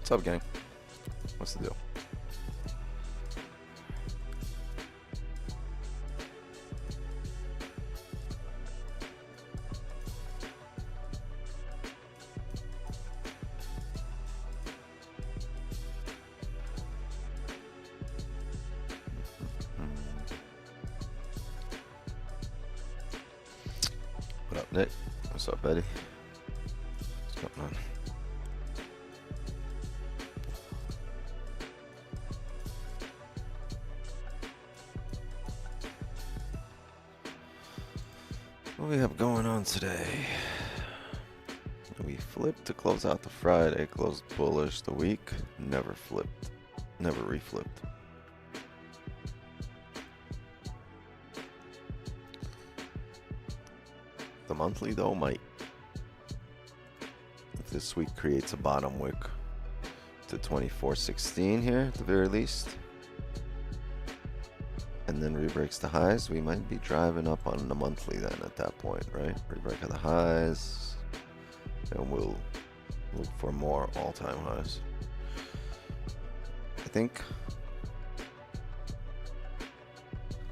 What's up, gang? What's the deal? What up, Nick? What's up, Betty? What's going on? What do we have going on today? We flipped to close out the Friday, closed bullish the week, never flipped, never reflipped. The monthly though might. If this week creates a bottom wick to 24.16 here at the very least, and then rebreaks the highs, we might be driving up on the monthly then at that point, right? Rebreak of the highs, and we'll look for more all-time highs. I think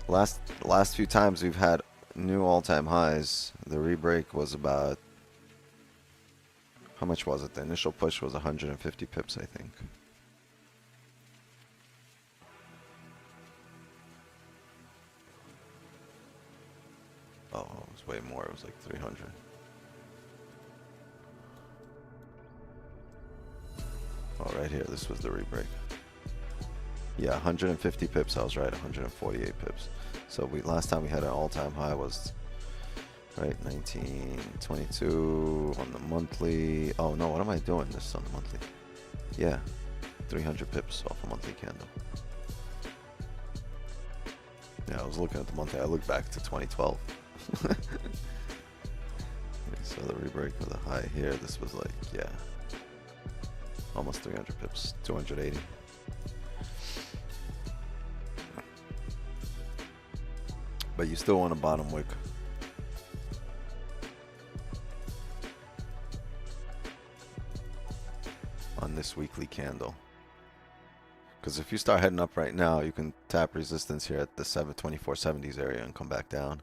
last few times we've had new all-time highs, the rebreak was about, how much was it? The initial push was 150 pips, I think. Oh, it was way more. It was like 300. Oh, right here. This was the rebreak. Yeah, 150 pips. I was right. 148 pips. So last time we had an all-time high was right 1922 on the monthly. Oh no, what am I doing? This on the monthly. Yeah, 300 pips off a monthly candle. Yeah, I was looking at the monthly. I looked back to 2012. So the rebreak of the high here, this was like, yeah, almost 300 pips, 280. But you still want a bottom wick. On this weekly candle. Because if you start heading up right now, you can tap resistance here at the 2470s area and come back down.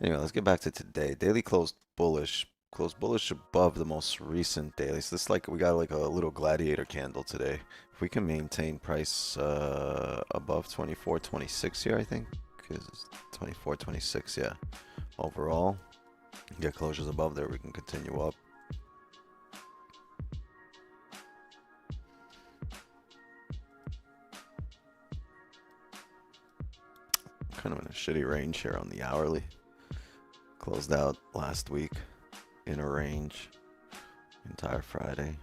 Anyway, let's get back to today. Daily closed bullish. Closed bullish above the most recent daily. So this is like we got like a little gladiator candle today. If we can maintain price above 24.26 here, I think is 24.26. Yeah. Overall, get closures above there, we can continue up. Kind of in a shitty range here on the hourly. Closed out last week in a range entire Friday.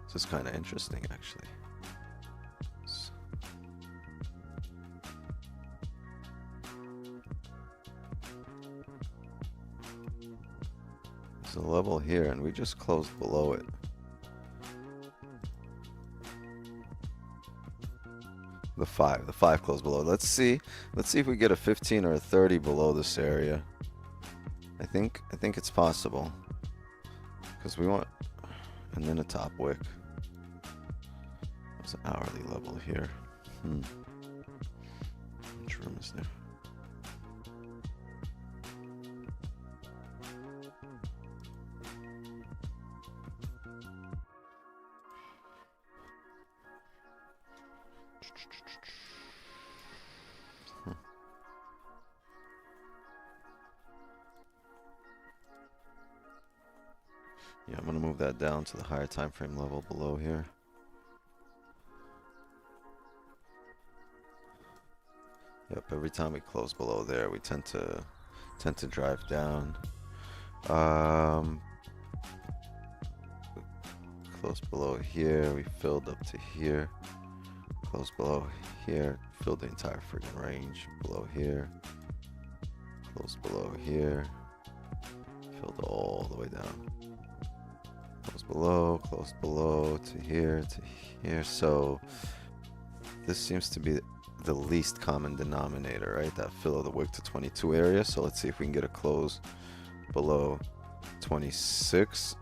This is kind of interesting, actually. There's a level here, and we just closed below it. The 5 closed below. Let's see if we get a 15 or a 30 below this area. I think it's possible, because we want, and then a top wick. There's an hourly level here. Which room is there? Yeah, I'm gonna move that down to the higher time frame level below here. Yep, every time we close below there, we tend to drive down. Close below here, we filled up to here. Close below here, filled the entire friggin' range. Below here, close below here, filled all the way down. Close below to here, to here. So this seems to be the least common denominator, right? That fill of the wick to 22 area. So let's see if we can get a close below 26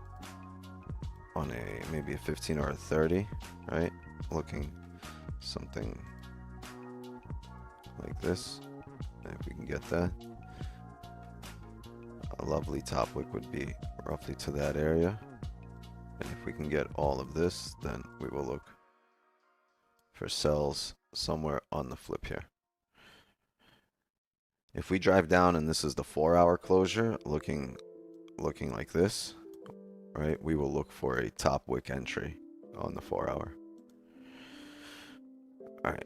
on a maybe a 15 or a 30, right? Looking something like this. And if we can get that, a lovely top wick would be roughly to that area. And if we can get all of this, then we will look for sells somewhere on the flip here. If we drive down and this is the 4-hour closure, looking like this, right? We will look for a top wick entry on the 4-hour. All right.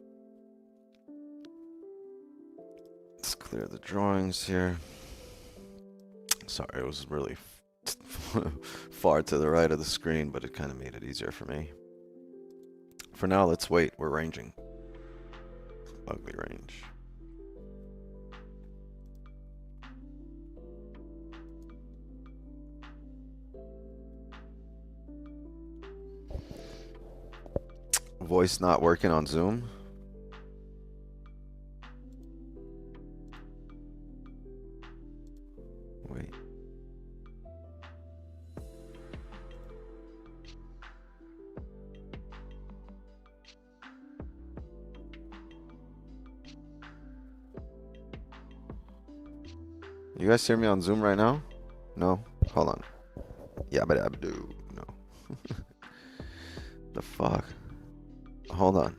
Let's clear the drawings here. Sorry, it was really far to the right of the screen, but it kind of made it easier for me. For now, let's wait. We're ranging. Ugly range. Voice not working on Zoom. Wait. You guys hear me on Zoom right now? No? Hold on. Yeah, but I do. No. The fuck? Hold on.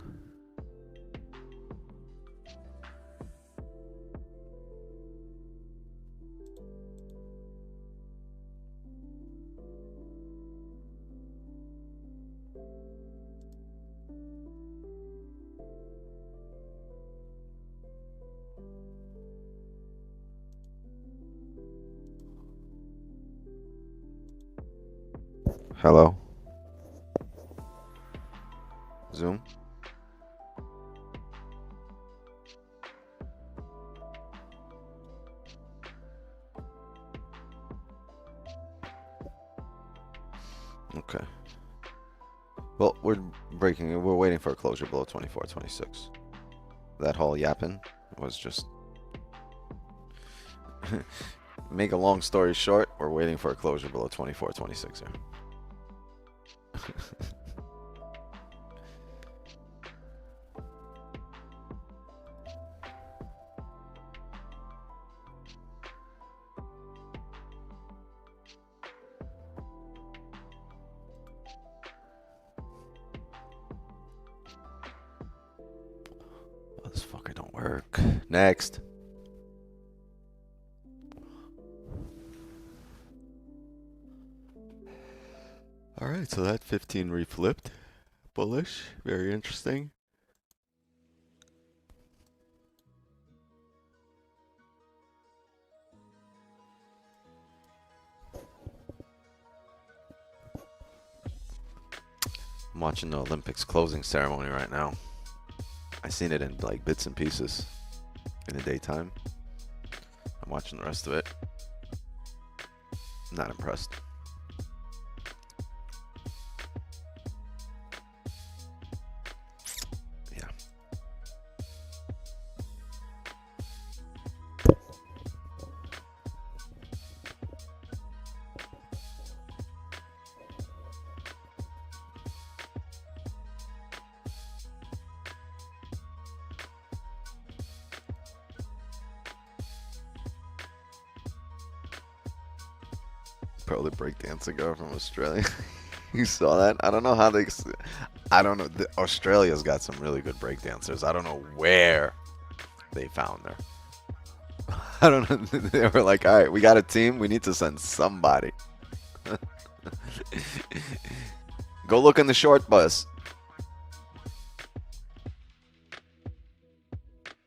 Hello? Zoom? Okay. Well, we're waiting for a closure below 24.26. That whole yapping was just make a long story short, we're waiting for a closure below 24.26 here. Oh, this fucker don't work. Next. All right, so that 15 reflipped. Bullish, very interesting. I'm watching the Olympics closing ceremony right now. I seen it in like bits and pieces in the daytime. I'm watching the rest of it. Not impressed. Yeah. Bro, the breakdancing girl from Australia. You saw that? I don't know how they... I don't know. Australia's got some really good breakdancers. I don't know where they found her. I don't know. They were like, all right, we got a team. We need to send somebody. Go look in the short bus.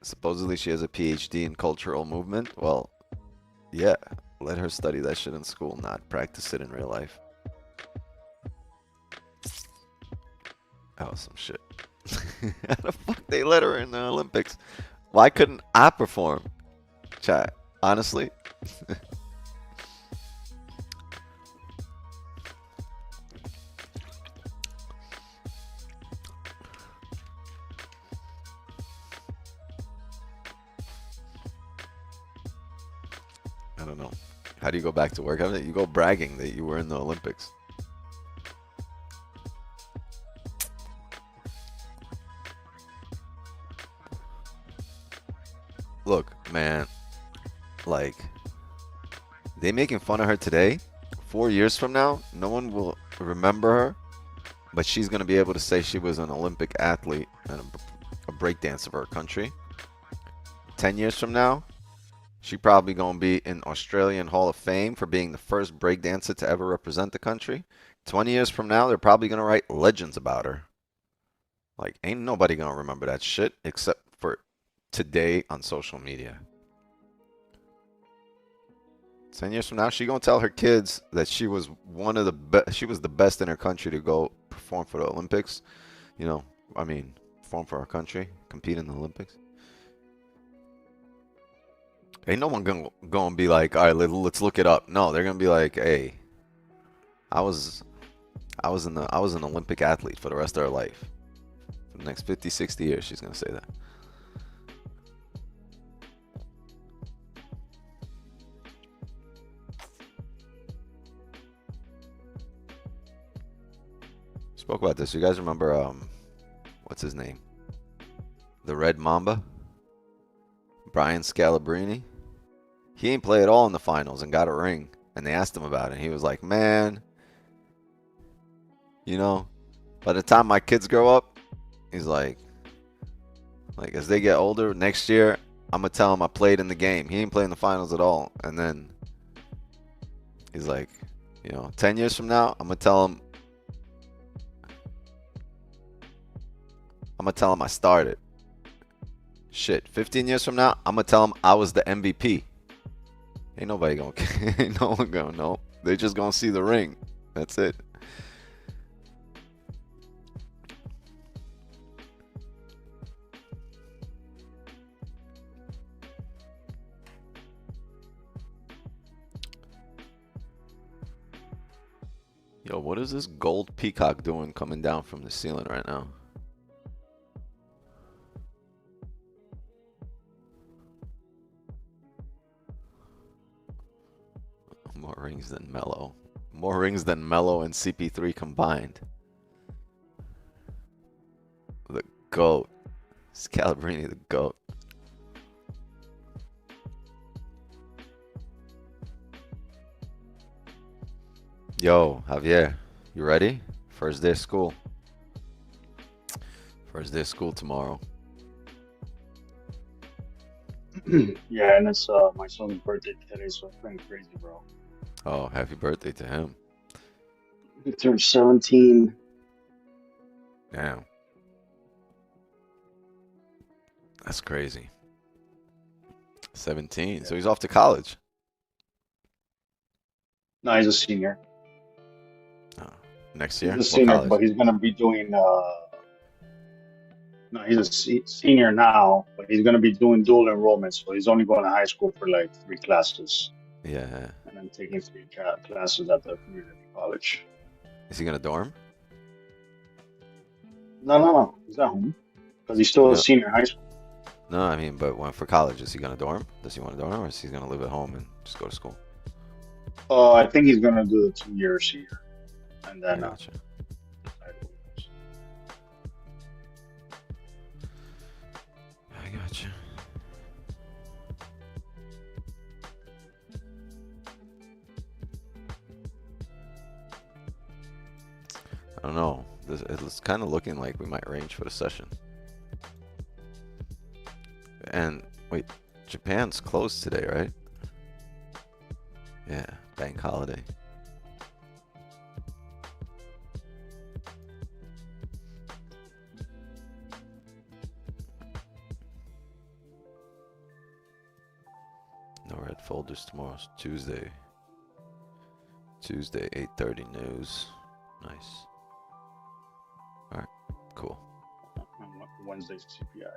Supposedly she has a PhD in cultural movement. Well, yeah. Let her study that shit in school, not practice it in real life. That was some shit. How the fuck they let her in the Olympics? Why couldn't I perform? Chat, honestly. don't know. How do you go back to work? You go bragging that you were in the Olympics. Look, man, like, they making fun of her today. 4 years from now, no one will remember her, but she's going to be able to say she was an Olympic athlete and a breakdancer for her country. 10 years from now, she probably going to be in Australian Hall of Fame for being the first breakdancer to ever represent the country. 20 years from now, they're probably going to write legends about her. Like, ain't nobody going to remember that shit except for today on social media. 10 years from now, she gonna tell her kids that she was one of the best. She was the best in her country to go perform for the Olympics. You know, I mean, perform for our country, compete in the Olympics. Ain't no one gonna be like, all right, let's look it up. No, they're gonna be like, hey, I was an Olympic athlete for the rest of her life. For the next 50, 60 years, she's gonna say that. Spoke about this. You guys remember what's his name? The Red Mamba? Brian Scalabrine? He ain't play at all in the finals and got a ring. And they asked him about it. And he was like, man, you know, by the time my kids grow up, he's like as they get older, next year, I'm going to tell them I played in the game. He ain't playing the finals at all. And then he's like, you know, 10 years from now, I'm going to tell them I started. Shit, 15 years from now, I'm going to tell them I was the MVP. Ain't nobody going to, ain't no one going to know. They just going to see the ring. That's it. Yo, what is this gold peacock doing coming down from the ceiling right now? More rings than Melo. More rings than Melo and CP3 combined. The GOAT. Scalabrini, the GOAT. Yo, Javier, you ready? First day of school. First day of school tomorrow. Yeah, and it's my son's birthday today, so it's been crazy, bro. Oh, happy birthday to him. He turned 17. Damn. That's crazy. 17. So he's off to college. No, he's a senior. Oh, next year? He's a What senior, college? but he's gonna be doing. No, he's a senior now, but he's gonna be doing dual enrollment, so he's only going to high school for like 3 classes, Yeah. and then taking 3 classes at the community college. Is he gonna dorm? No, he's at home because he's still a No, senior in high school. no, I mean, but when for college, is he gonna dorm? Does he want to dorm, or is he gonna live at home and just go to school? I think he's gonna do the 2 years here, and I then gotcha. I gotcha. I don't know. It's kind of looking like we might range for the session. And wait, Japan's closed today, right? Yeah, bank holiday. No red folders tomorrow. It's Tuesday. Tuesday, 8:30 news. Nice. All right, cool. Wednesday's CPI.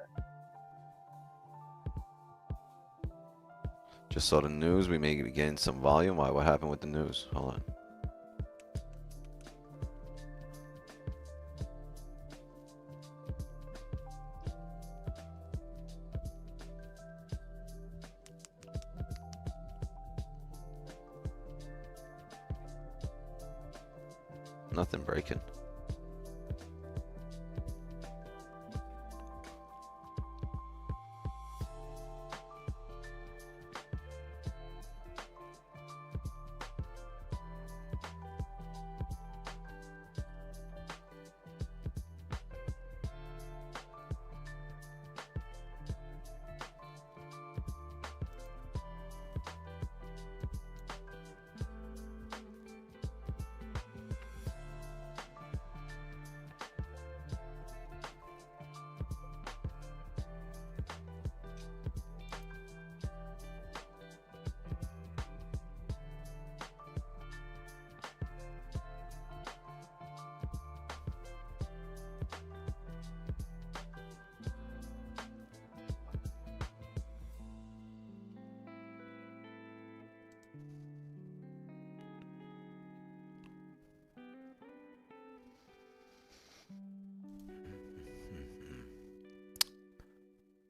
Just saw the news. We may be getting some volume. Why? What happened with the news? Hold on. Nothing breaking.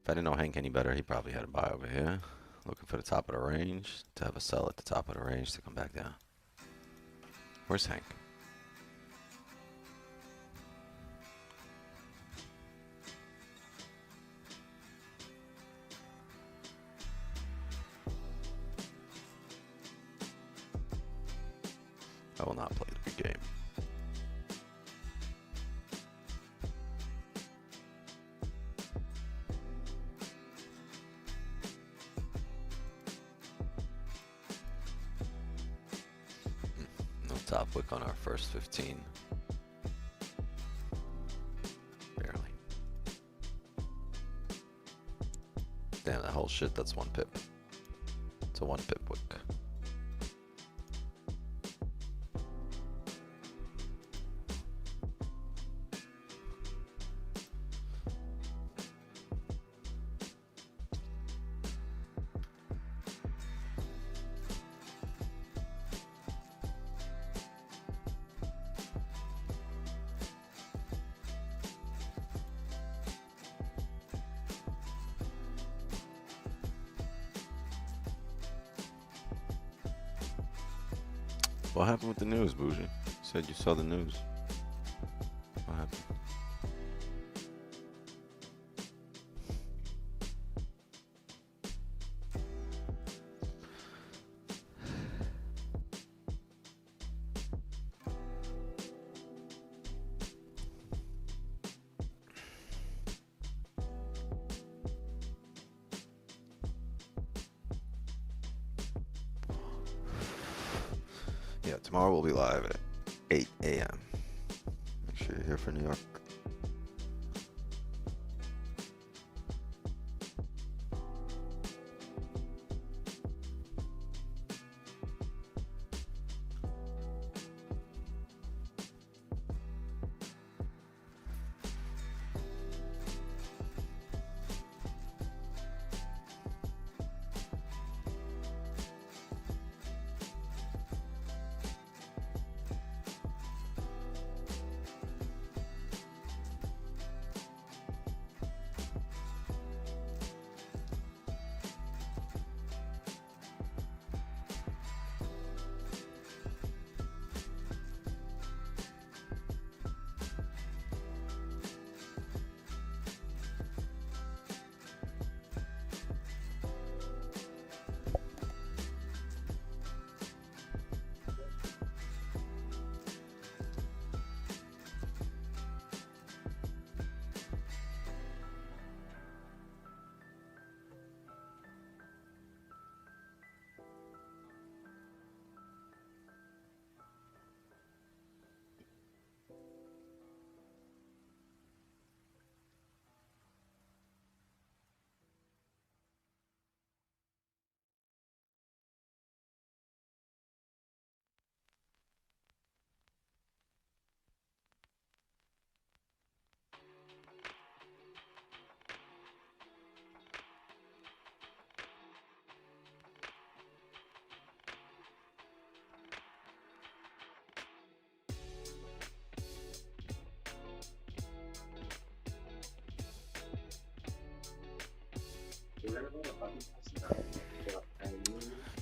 If I didn't know Hank any better, he probably had a buy over here. Looking for the top of the range to have a sell at the top of the range to come back down. Where's Hank? I will not play the big game. No top wick on our first 15. Barely. Damn, that whole shit, that's 1 pip. It's a 1 pip wick. What happened with the news, Bougie? You said you saw the news. What happened? Yeah, tomorrow we'll be live at 8 a.m. Make sure you're here for New York.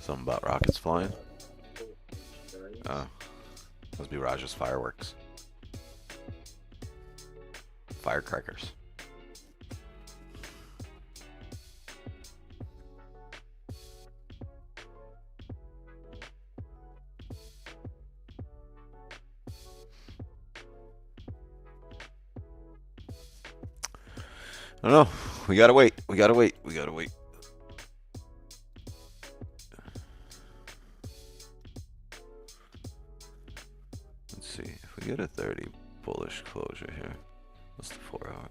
Something about rockets flying. Oh. Must be Raj's fireworks. Firecrackers. I don't know. We gotta wait. We gotta wait. We gotta wait. Let's see. If we get a 30 bullish closure here, what's the 4-hour?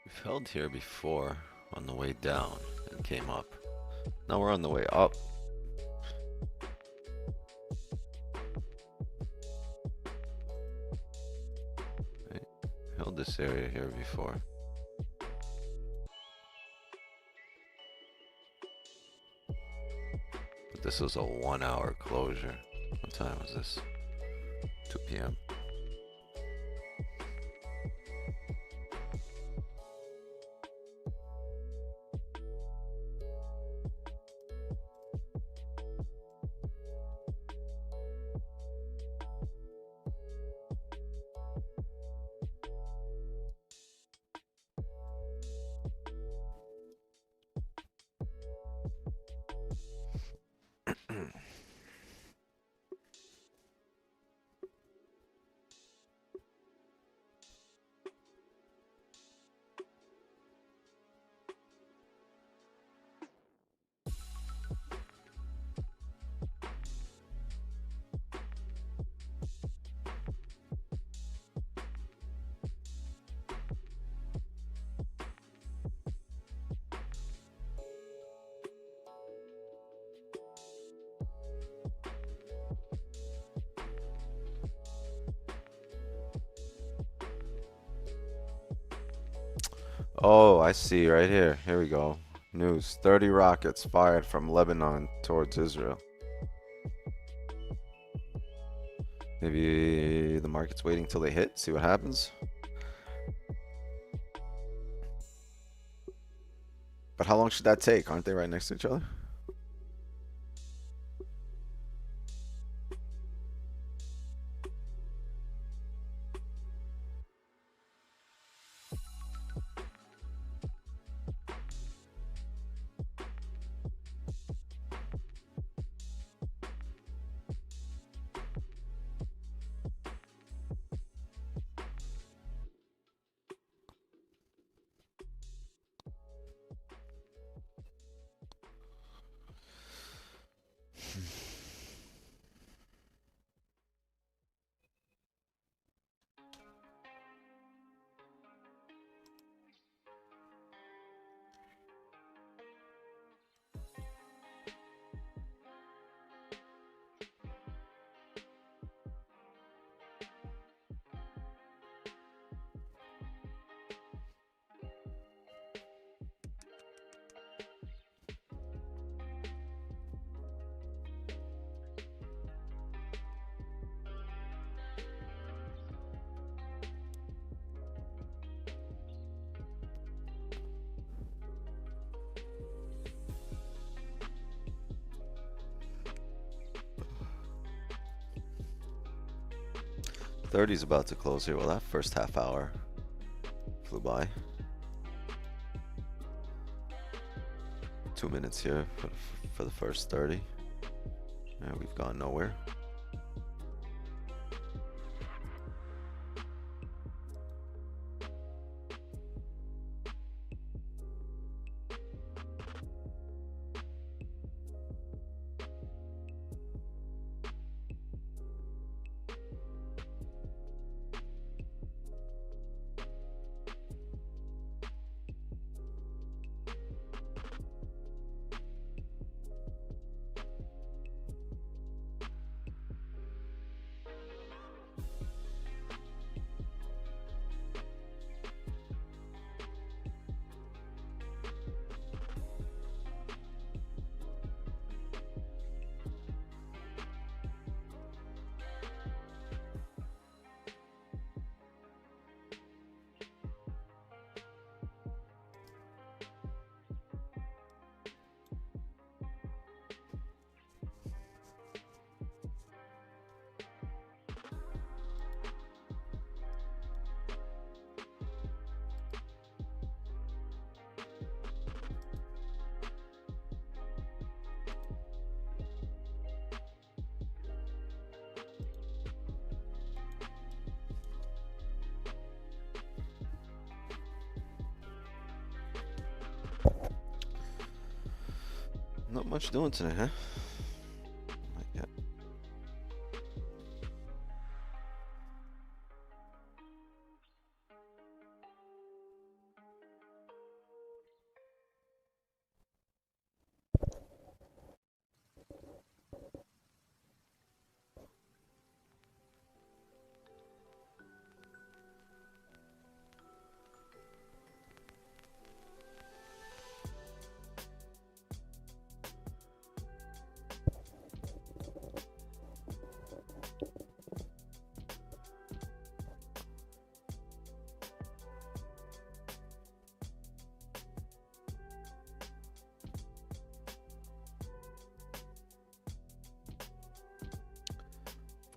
We've held here before on the way down and came up. Now we're on the way up. Right. Held this area here before. But this was a 1-hour closure. What time was this? 2 p.m. Oh, I see right here. Here we go. News. 30 rockets fired from Lebanon towards Israel. Maybe the market's waiting till they hit, see what happens. But how long should that take? Aren't they right next to each other? 30 is about to close here. Well, that first half hour flew by. 2 minutes here for the first 30. And we've gone nowhere. Not much doing today, huh? Not yet.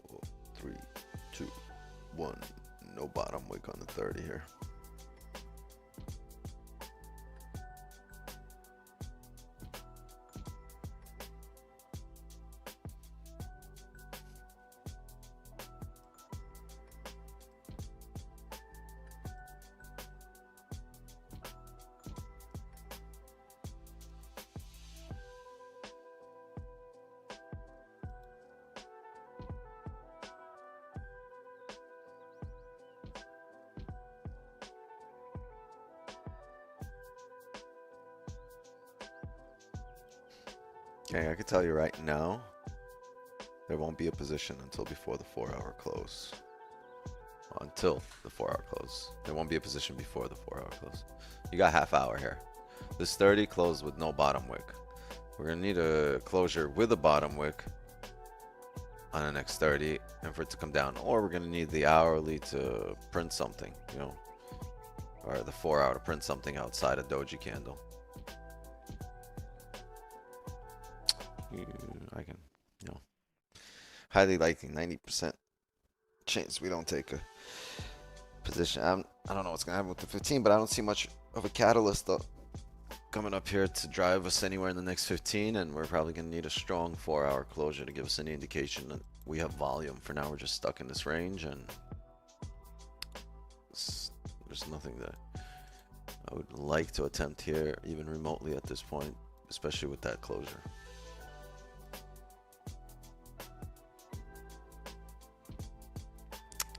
Four, 3, 2, 1. No bottom wick on the 30 here. Okay, I can tell you right now, there won't be a position until before the 4-hour close. Until the 4-hour close. There won't be a position before the 4-hour close. You got half hour here. This 30 closed with no bottom wick. We're gonna need a closure with a bottom wick on the next 30 and for it to come down. Or we're gonna need the hourly to print something, you know, or the 4-hour to print something outside a doji candle. I can, you know, highly likely 90% chance we don't take a position. I don't know what's gonna happen with the 15, but I don't see much of a catalyst though coming up here to drive us anywhere in the next 15, and we're probably gonna need a strong 4-hour closure to give us any indication that we have volume. For now, we're just stuck in this range, and there's nothing that I would like to attempt here, even remotely at this point, especially with that closure.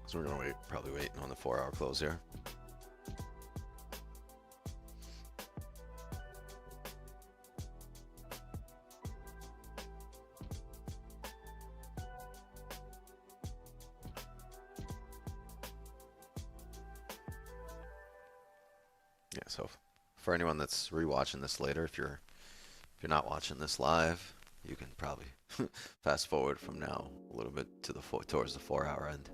So we're gonna probably wait on the 4-hour close here. Yeah, so for anyone that's rewatching this later, if you're not watching this live, you can probably fast forward from now a little bit to the towards the 4-hour end.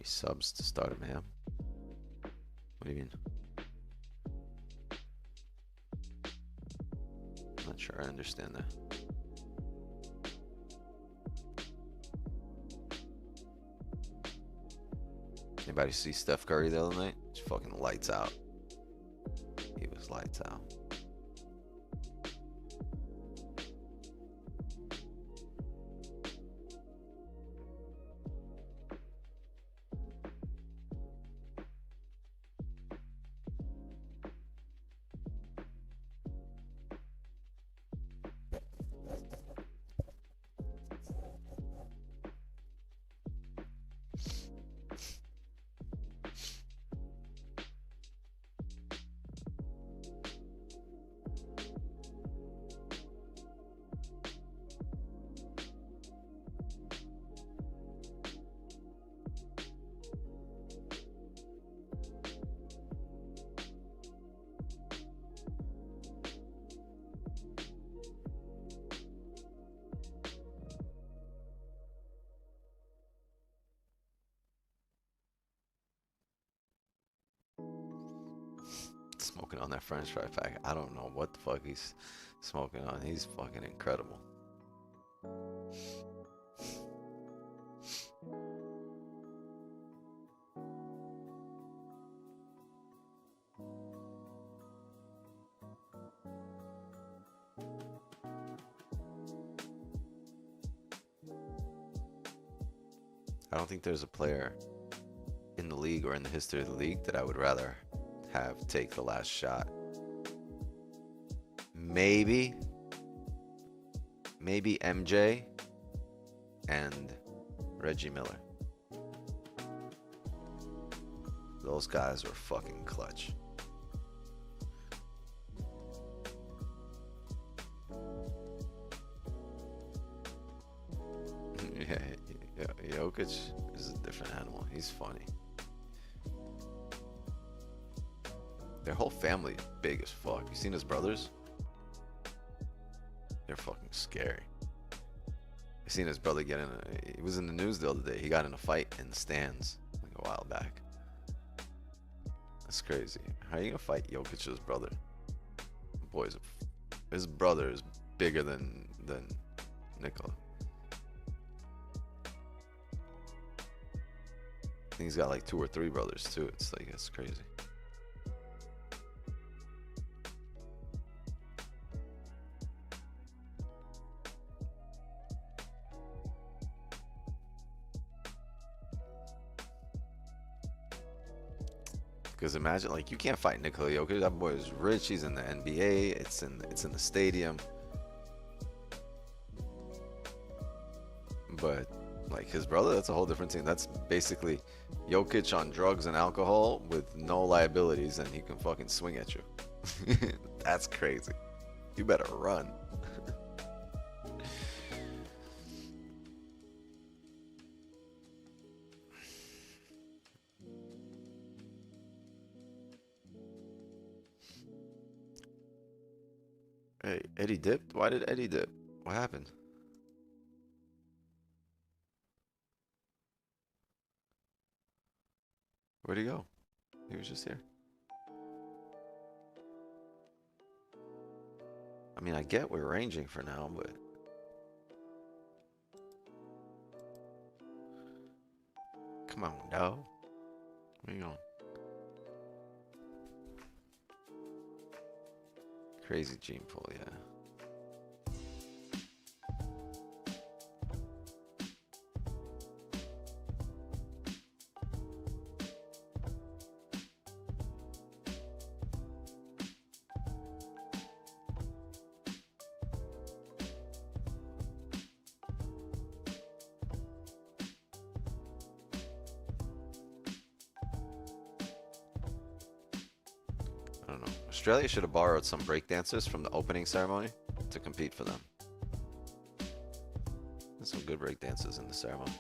many subs to start a man? What do you mean? I'm not sure I understand that. Anybody see Steph Curry the other night? Just fucking lights out. He was lights out. Smoking on that French fry pack. I don't know what the fuck he's smoking on. He's fucking incredible. I don't think there's a player in the league or in the history of the league that I would rather have take the last shot. Maybe MJ and Reggie Miller. Those guys were fucking clutch. Yeah, Jokic is a different animal. He's funny. Their whole family big as fuck. You seen his brothers? They're fucking scary. I seen his brother get in he was in the news the other day. He got in a fight in the stands like a while back. That's crazy. How are you gonna fight Jokic's brother? Boys, his brother is bigger than Nikola. I think he's got like 2 or 3 brothers too. It's like, it's crazy. Because imagine, like, you can't fight Nikola Jokic. That boy is rich. He's in the NBA. It's in the stadium. But like his brother, that's a whole different thing. That's basically Jokic on drugs and alcohol with no liabilities, and he can fucking swing at you. That's crazy. You better run. Hey, Eddie dipped? Why did Eddie dip? What happened? Where'd he go? He was just here. I mean, I get we're ranging for now, but come on, no. Where you going? Crazy gene pool, yeah. I don't know. Australia should have borrowed some breakdancers from the opening ceremony to compete for them. There's some good breakdancers in the ceremony.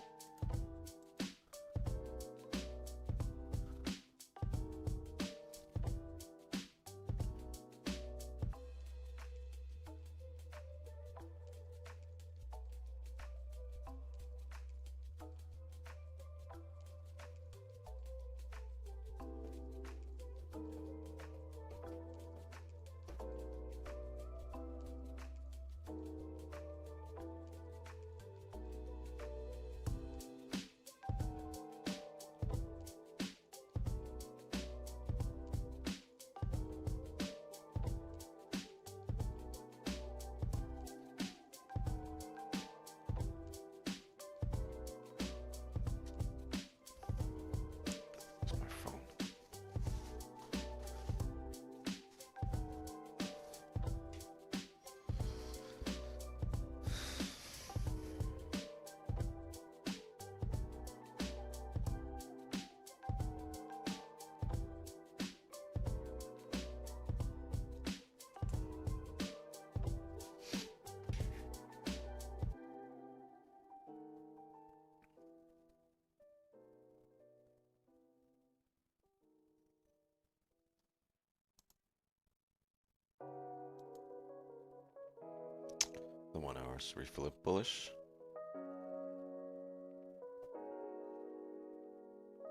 1 hours. Reflip bullish.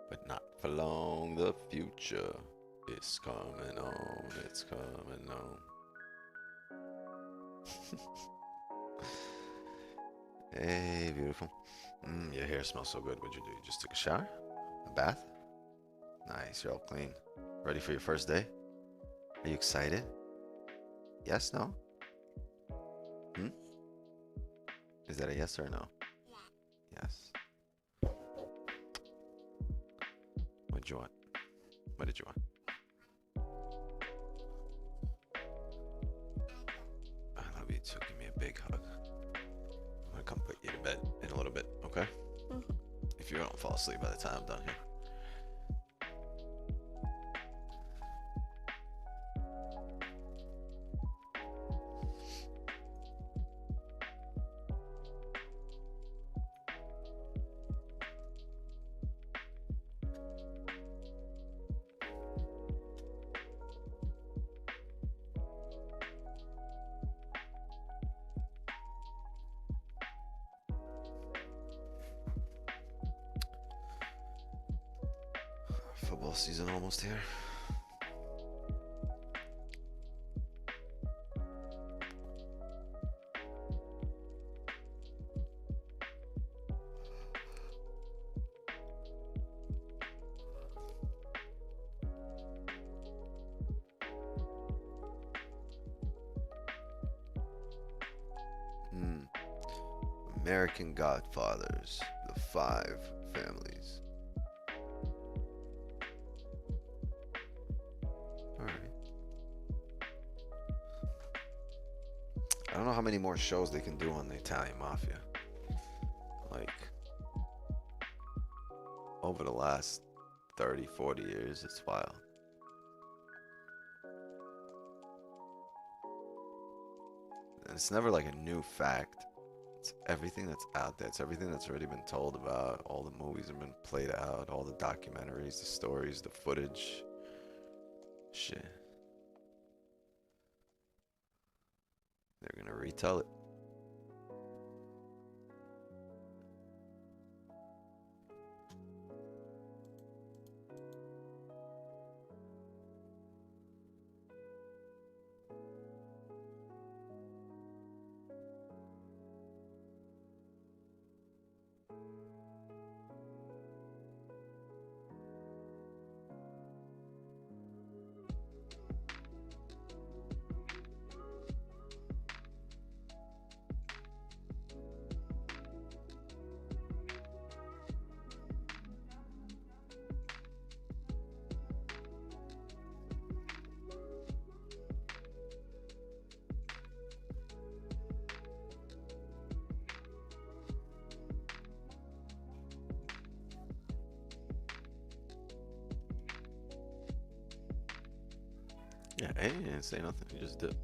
But not for long. The future is coming on. It's coming on. Hey, beautiful. Your hair smells so good. What'd you do? You just took a shower? A bath? Nice. You're all clean. Ready for your first day? Are you excited? Yes, no? Is that a yes or a no? Yes. What'd you want? What did you want? I love you too. Give me a big hug. I'm gonna come put you to bed in a little bit, okay? If you don't fall asleep by the time I'm done here. Football season almost here. American Godfathers, the 5 families. I don't know how many more shows they can do on the Italian Mafia. Like, over the last 30, 40 years, it's wild. And it's never like a new fact. It's everything that's out there. It's everything that's already been told about. All the movies have been played out. All the documentaries, the stories, the footage. Shit. They're gonna retell it. Yeah, he didn't say nothing. He just did.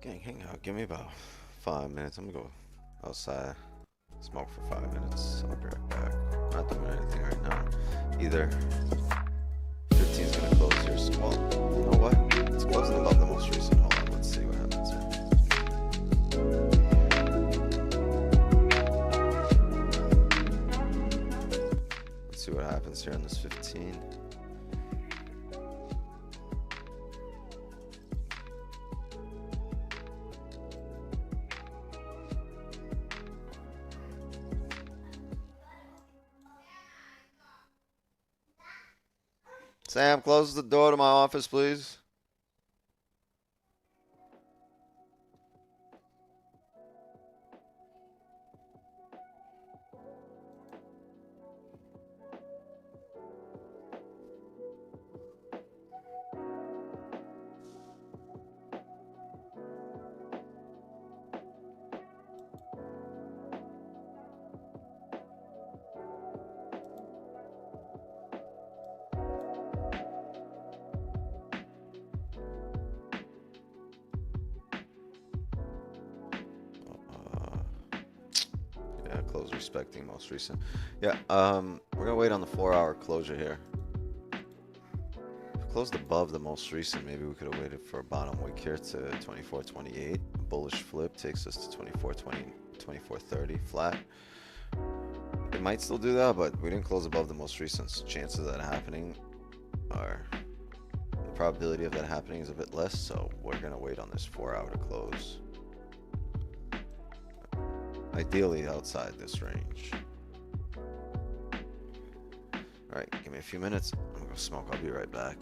Gang, hang out. Give me about 5 minutes. I'm gonna go outside, smoke for 5 minutes. I'll be right back. Not doing anything right now. Either 15 is gonna close here. Well, you know what? It's closing above the most recent. Hold on. Let's see what happens here. Let's see what happens here on this 15. Sam, close the door to my office, please. Yeah, close respecting most recent. Yeah, we're gonna wait on the 4-hour closure here. If it closed above the most recent, maybe we could have waited for a bottom wick here to 24.28. Bullish flip takes us to 24.20, 24.30 flat. It might still do that, but we didn't close above the most recent. Chances of that happening are, the probability of that happening is a bit less, so we're gonna wait on this 4-hour to close. Ideally outside this range. Alright, give me a few minutes. I'm gonna go smoke. I'll be right back.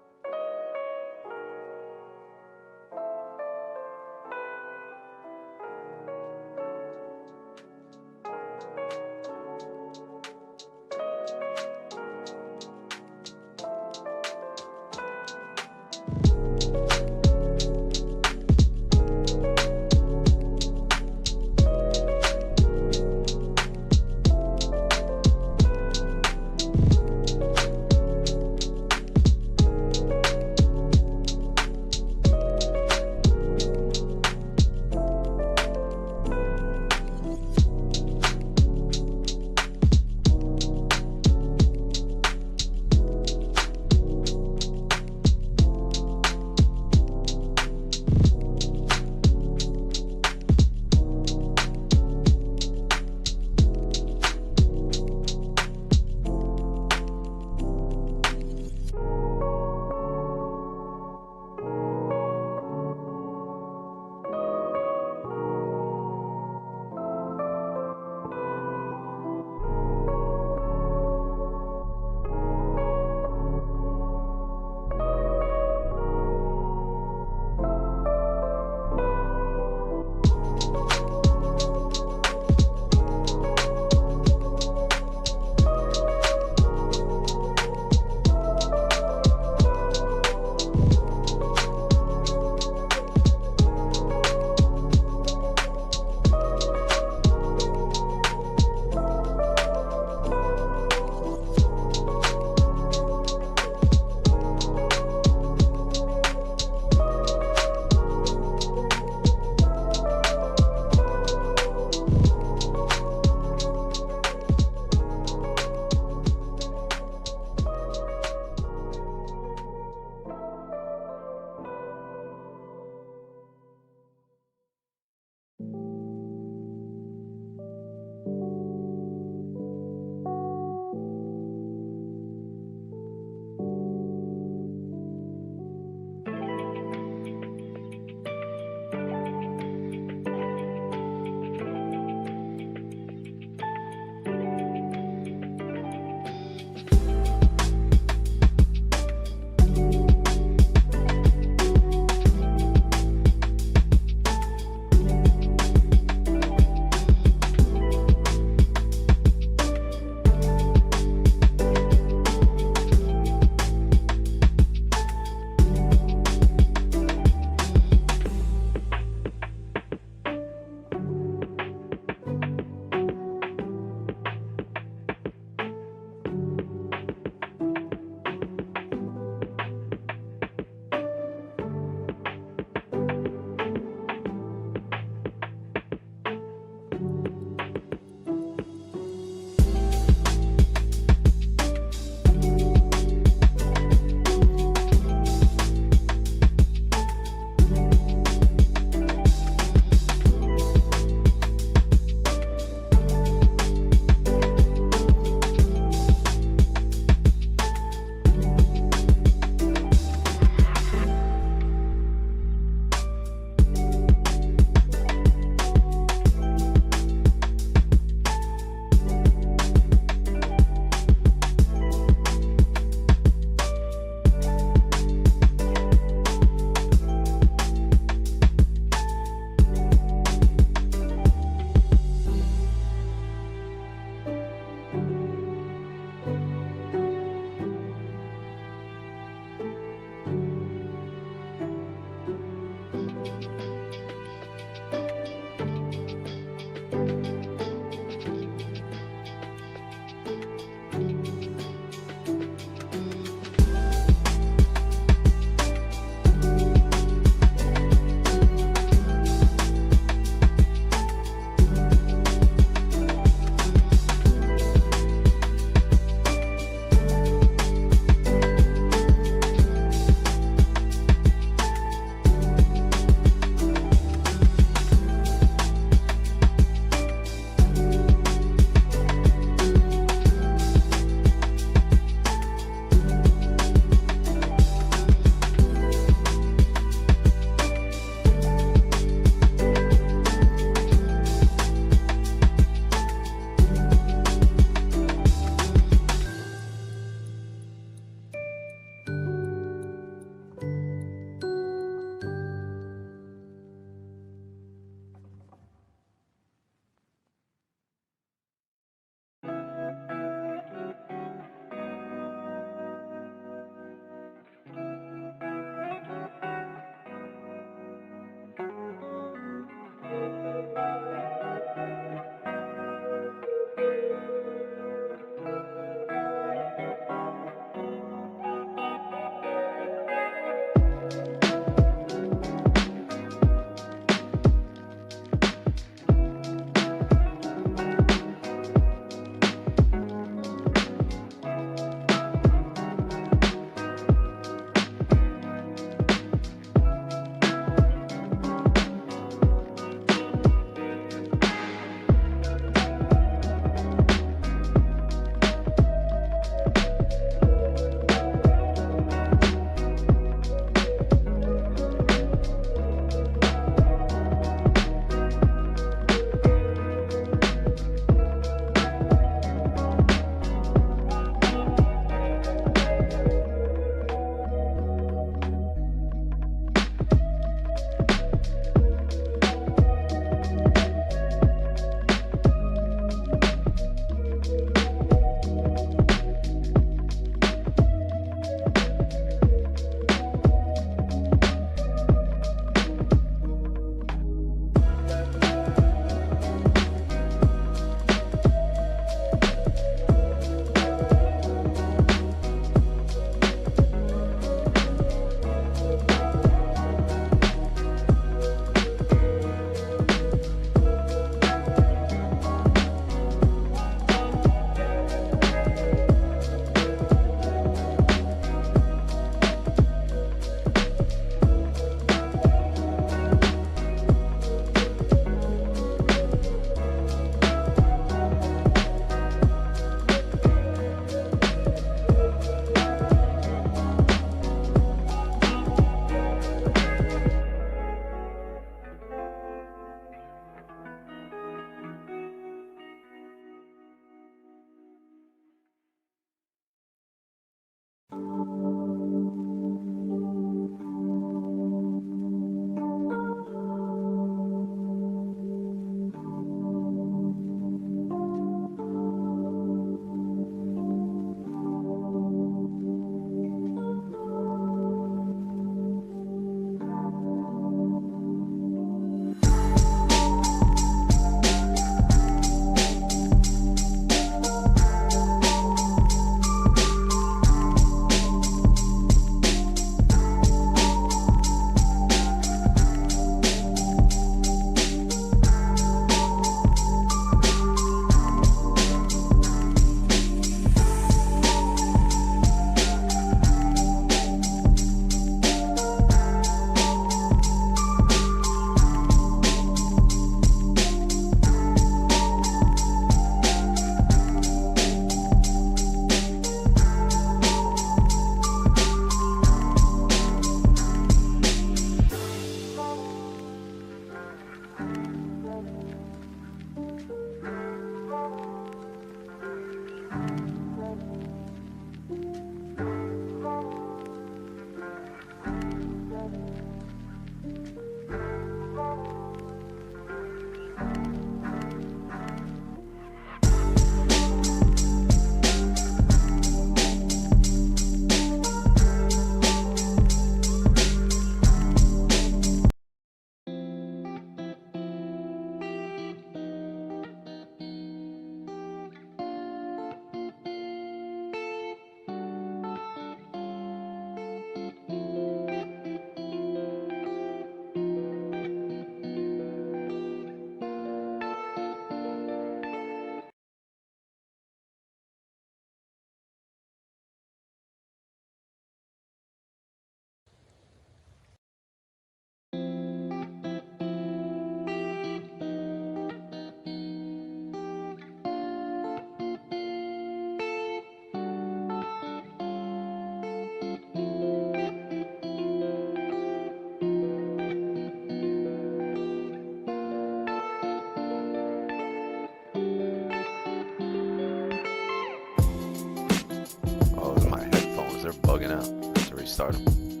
out. I have to restart them.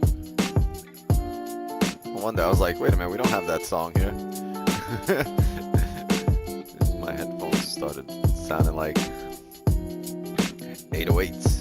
No wonder I was like, wait a minute, we don't have that song here. My headphones started sounding like 808s.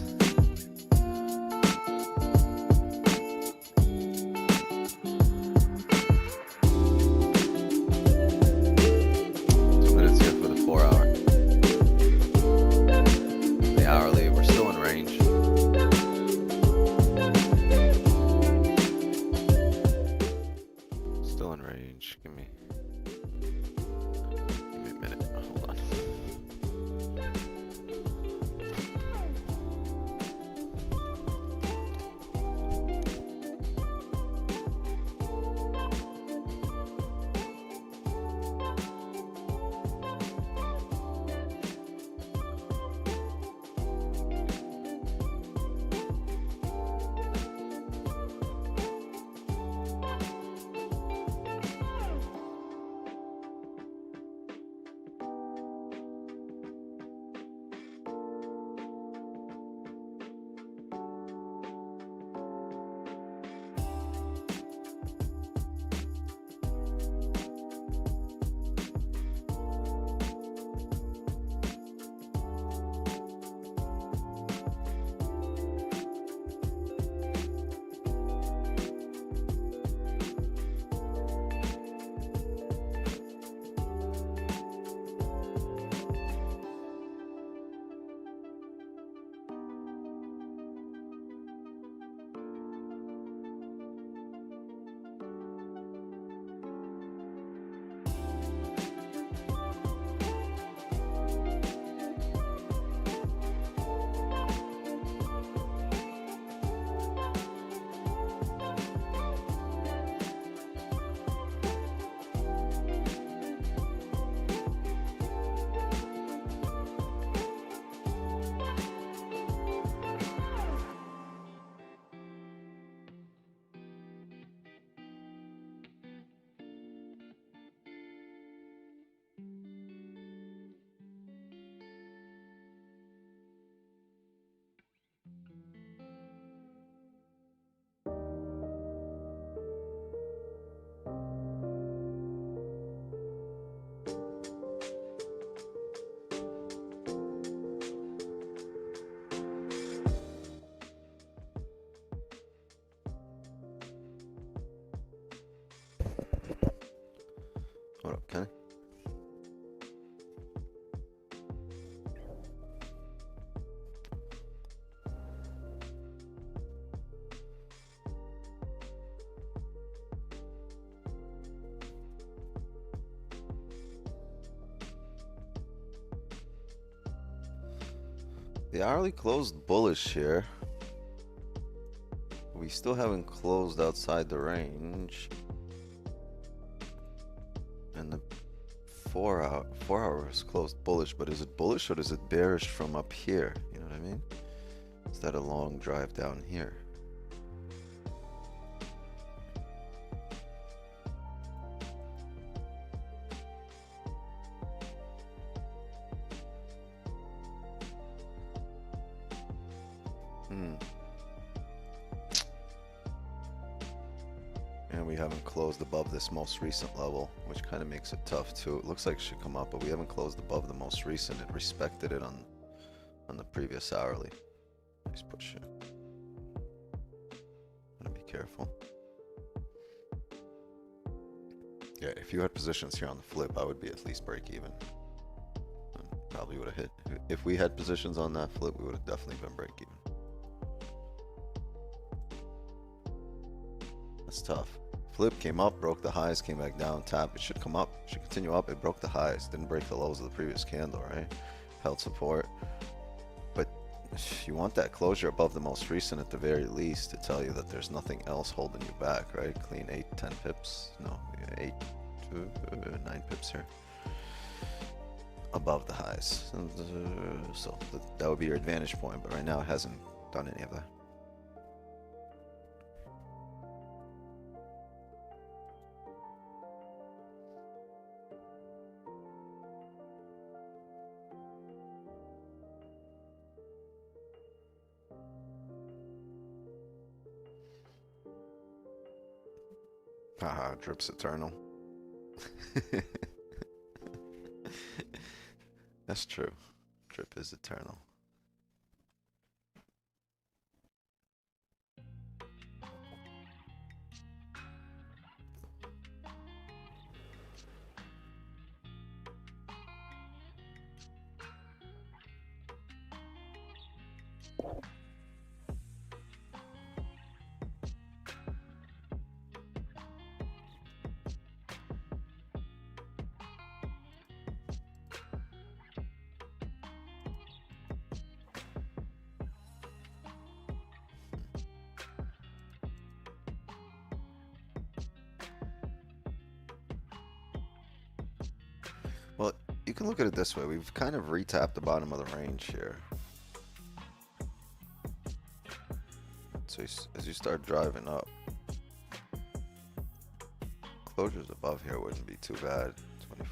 What up, Kenny? The hourly closed bullish here. We still haven't closed outside the range. And the 4 hour is closed bullish, but is it bullish or is it bearish from up here? You know what I mean? Is that a long drive down here? And we haven't closed above this most recent level, which kind of makes it tough too. It looks like it should come up, but we haven't closed above the most recent. It respected it on the previous hourly. Nice push here. Gotta be careful. Yeah, if you had positions here on the flip, I would be at least break even. Probably would have hit. If we had positions on that flip, we would have definitely been break even. That's tough. Flip came up, broke the highs, came back down, tap. It should come up, should continue up. It broke the highs, didn't break the lows of the previous candle, right? Held support. But you want that closure above the most recent at the very least to tell you that there's nothing else holding you back, right? Clean 8, 10 pips. No, 8, 9 pips here. Above the highs. So that would be your advantage point, but right now it hasn't done any of that. Haha, drip's eternal. That's true. Drip is eternal. Well, you can look at it this way. We've kind of retapped the bottom of the range here. So as you start driving up, closures above here wouldn't be too bad.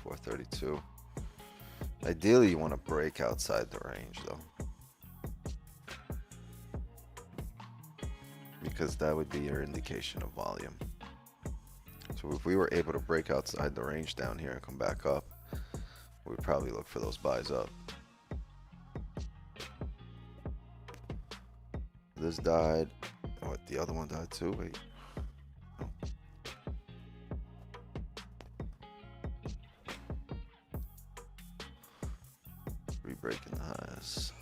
24.32. Ideally, you want to break outside the range, though, because that would be your indication of volume. So if we were able to break outside the range down here and come back up, we'd probably look for those buys up. This died. Oh, the other one died too. Wait. Oh. Re-breaking the highs.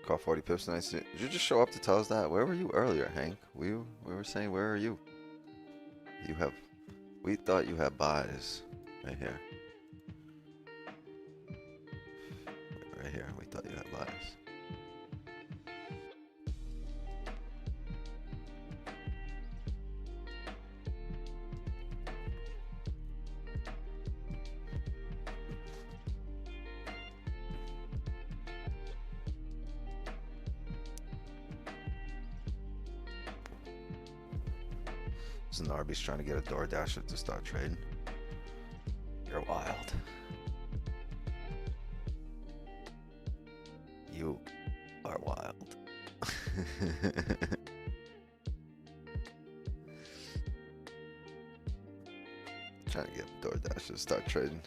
Call 40 pips. Nice. Did you just show up to tell us that? Where were you earlier, Hank? We were saying, where are you? We thought you had buys right here. Right here. We thought you had buys. Isn't Arby's trying to get a DoorDasher to start trading? You're wild. You are wild. Trying to get DoorDasher to start trading.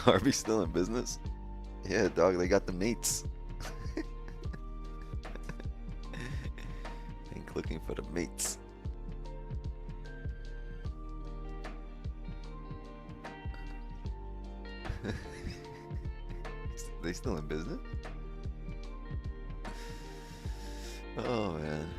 Arby's still in business? Yeah, dog, they got the mates. Ain't looking for the mates. They still in business? Oh, man.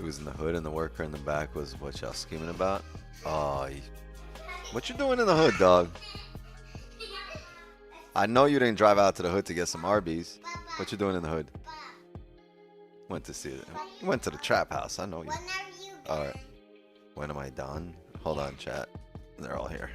It was in the hood and the worker in the back was what y'all scheming about. Oh, what you doing in the hood, dog? I know you didn't drive out to the hood to get some Arby's. What you doing in the hood? Went to see it. You went to the trap house. I know you. All right. When am I done? Hold on, chat. They're all here.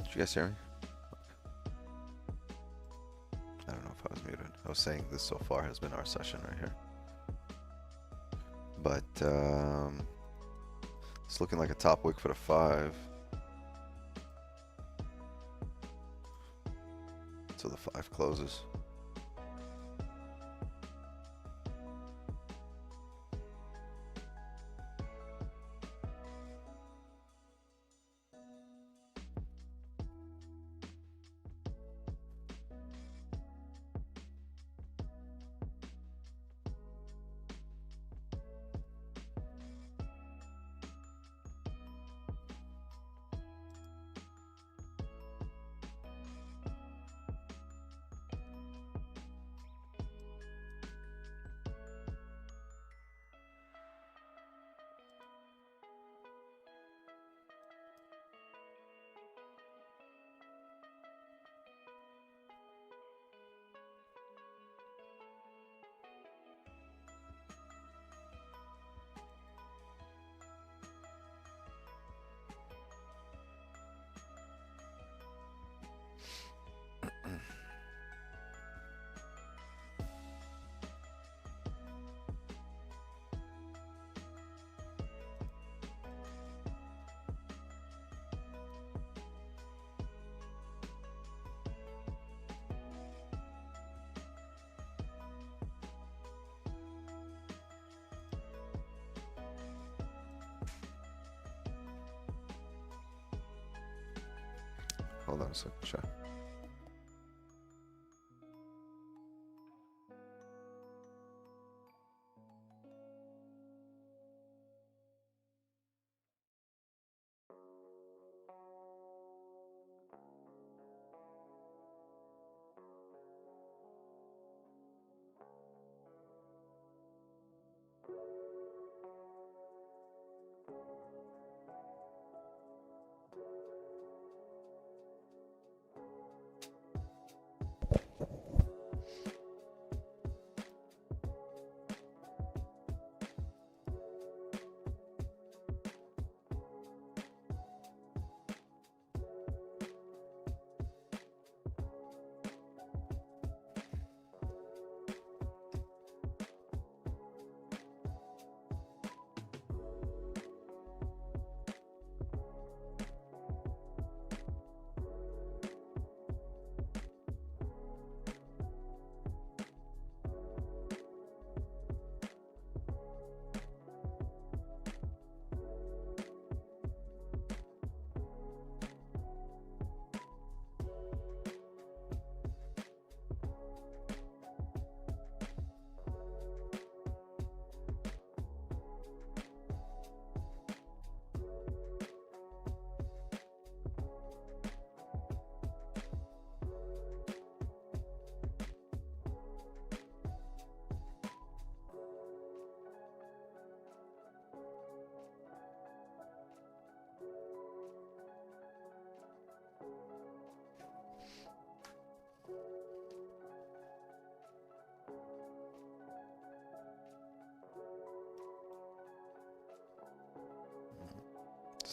Did you guys hear me? I don't know if I was muted. I was saying this so far has been our session right here. But it's looking like a top wick for the 5. Until the 5 closes. Hold on a second, chat.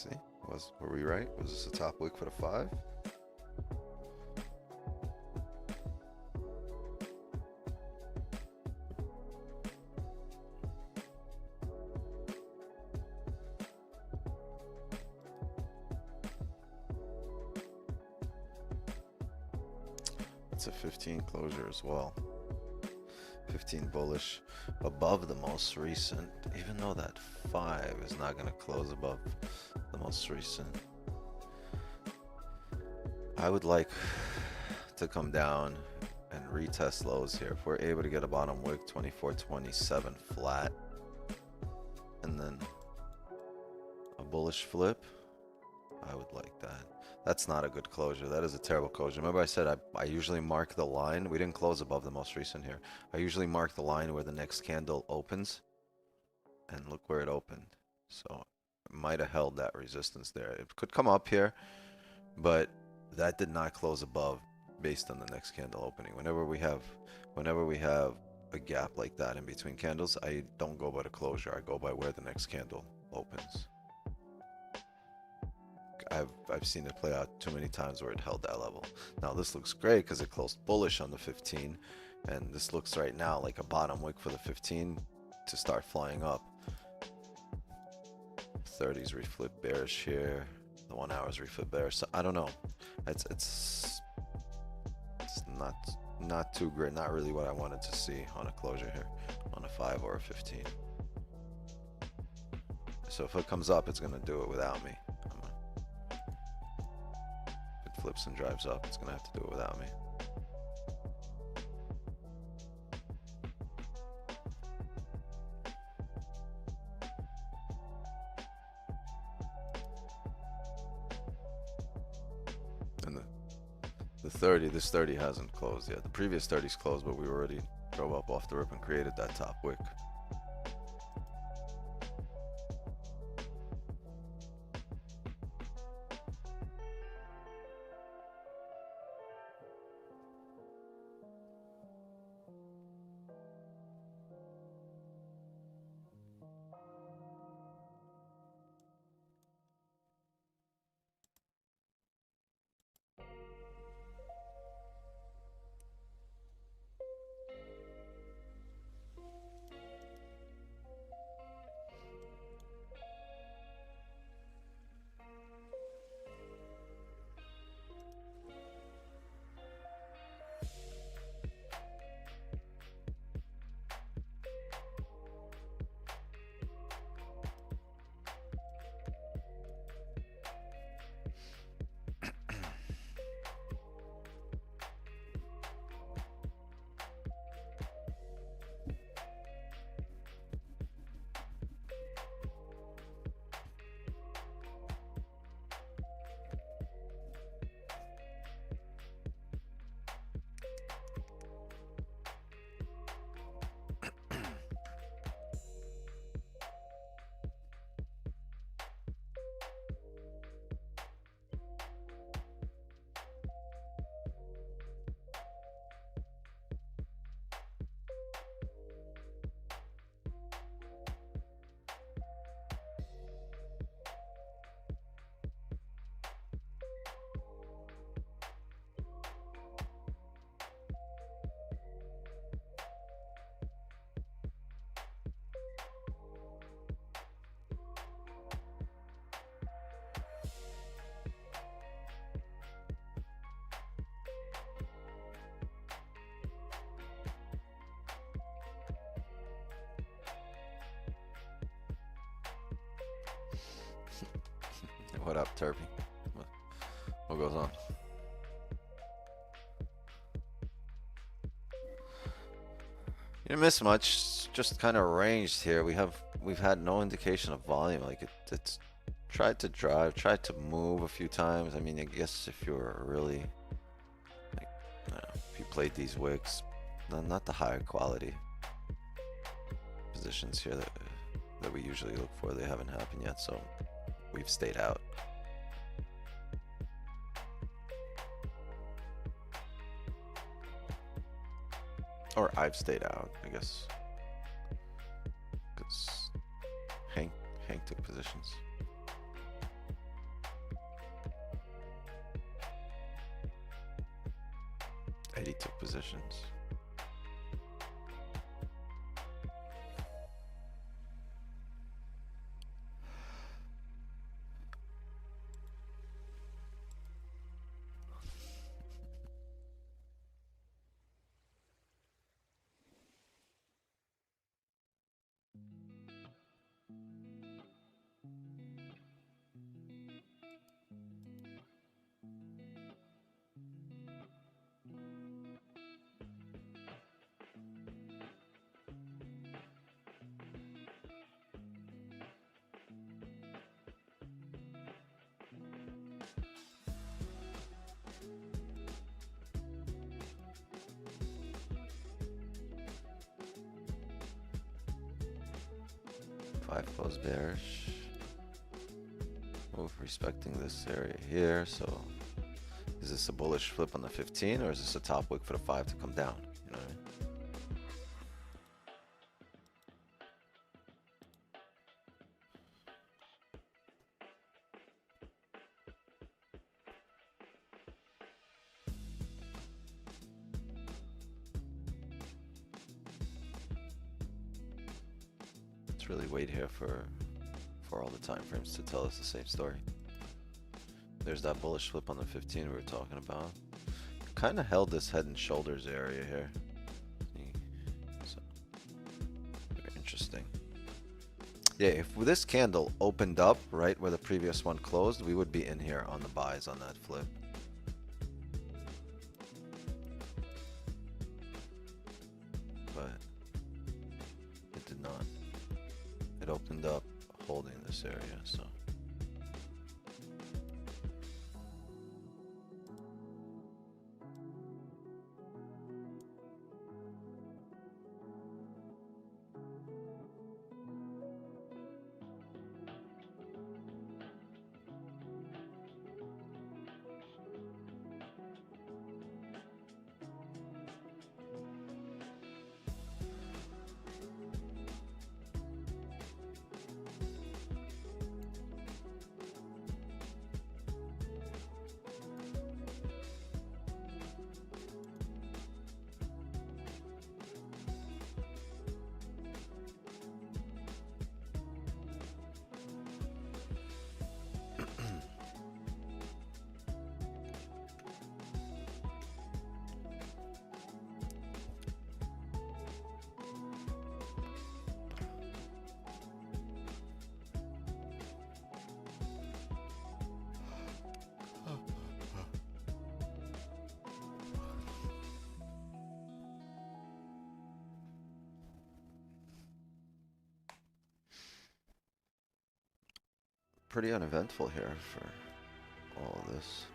See, were we right? Was this a top wick for the 5? It's a 15 closure as well. 15 bullish above the most recent, even though that 5 is not going to close above the most recent. I would like to come down and retest lows here. If we're able to get a bottom wick 24.27 flat and then a bullish flip, I would like that. That's not a good closure. That is a terrible closure. Remember I said I usually mark the line. We didn't close above the most recent here. I usually mark the line where the next candle opens. And look where it opened. So it might have held that resistance there. It could come up here, but that did not close above based on the next candle opening. Whenever we have a gap like that in between candles, I don't go by the closure. I go by where the next candle opens. I've seen it play out too many times where it held that level. Now this looks great because it closed bullish on the 15, and this looks right now like a bottom wick for the 15 to start flying up. 30s reflip bearish here, the 1 hour's reflip bearish. So I don't know. It's not too great. Not really what I wanted to see on a closure here, on a 5 or a 15. So if it comes up, it's gonna do it without me. If it flips and drives up, it's gonna have to do it without me. And the 30, this 30 hasn't closed yet. The previous 30's closed, but we already drove up off the rip and created that top wick. What up, Turpy? What goes on? You didn't miss much. Just kind of ranged here. We've had no indication of volume. Like it's tried to drive, tried to move a few times. I mean, I guess if you're really like, I don't know, if you played these wicks, not the higher quality positions here that we usually look for, they haven't happened yet. So we've stayed out. Or I've stayed out, I guess. Because Hank took positions. positions. Five closed bearish. Move respecting this area here. So is this a bullish flip on the 15 or is this a top wick for the 5 to come down? You know what I mean? Let's really wait here for all the time frames to tell us the same story. There's that bullish flip on the 15 we were talking about. Kind of held this head and shoulders area here. So, very interesting. Yeah, if this candle opened up right where the previous one closed, we would be in here on the buys on that flip. But it did not. It opened up holding this area, so. Pretty uneventful here for all of this.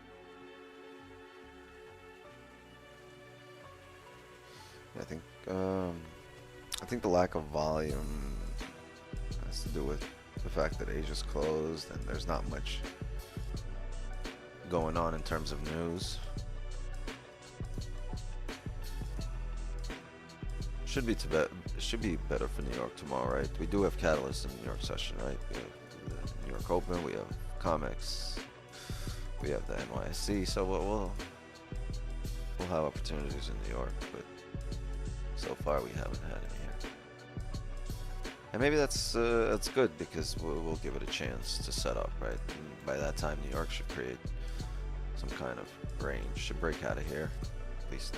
I think the lack of volume has to do with the fact that Asia's closed and there's not much going on in terms of news. Should be better for New York tomorrow, right? We do have catalysts in the New York session, right? We have the New York Open, we have comics, we have the NYSE, so we'll have opportunities in New York, but so far we haven't had any here. And maybe that's good because we'll give it a chance to set up, right? And by that time, New York should create some kind of range, should break out of here, at least.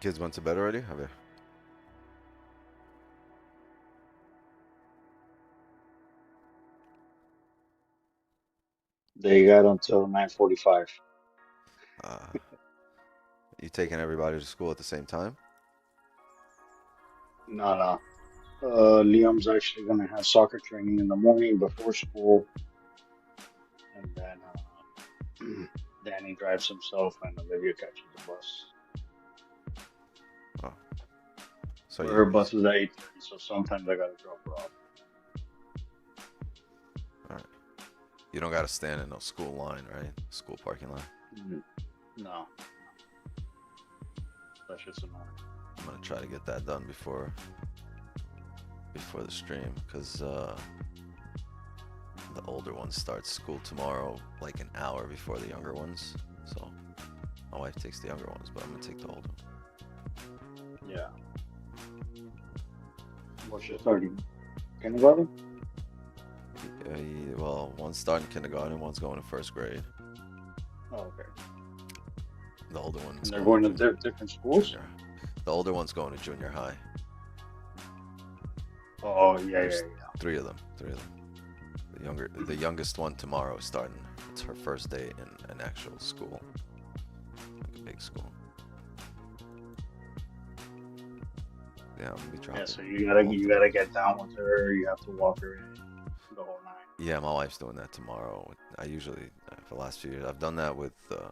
Kids went to bed already? Have you? They got until 9:45. Uh, you taking everybody to school at the same time? No, no. Liam's actually gonna have soccer training in the morning before school, and then Danny drives himself, and Olivia catches the bus. Oh, so But you, her bus is at 8:30, so sometimes I gotta drop her off. all right. You don't gotta stand in no school line, right? School parking line. No, that's just annoying. I'm gonna try to get that done before the stream, because the older ones start school tomorrow like an hour before the younger ones. So my wife takes the younger ones, but I'm gonna take the older one. Yeah. What's your starting? Kindergarten? Well, one's starting kindergarten, one's going to first grade. Oh, okay. The older one's And they're going to different schools? junior. The older one's going to junior high. Oh, yeah, There's yeah. three of them. The youngest one tomorrow is starting. It's her first day in an actual school, like a big school. Yeah, I'm gonna be dropping. Yeah, so you gotta get down with her. You have to walk her in the whole night. Yeah, my wife's doing that tomorrow. I usually, for the last few years, I've done that with the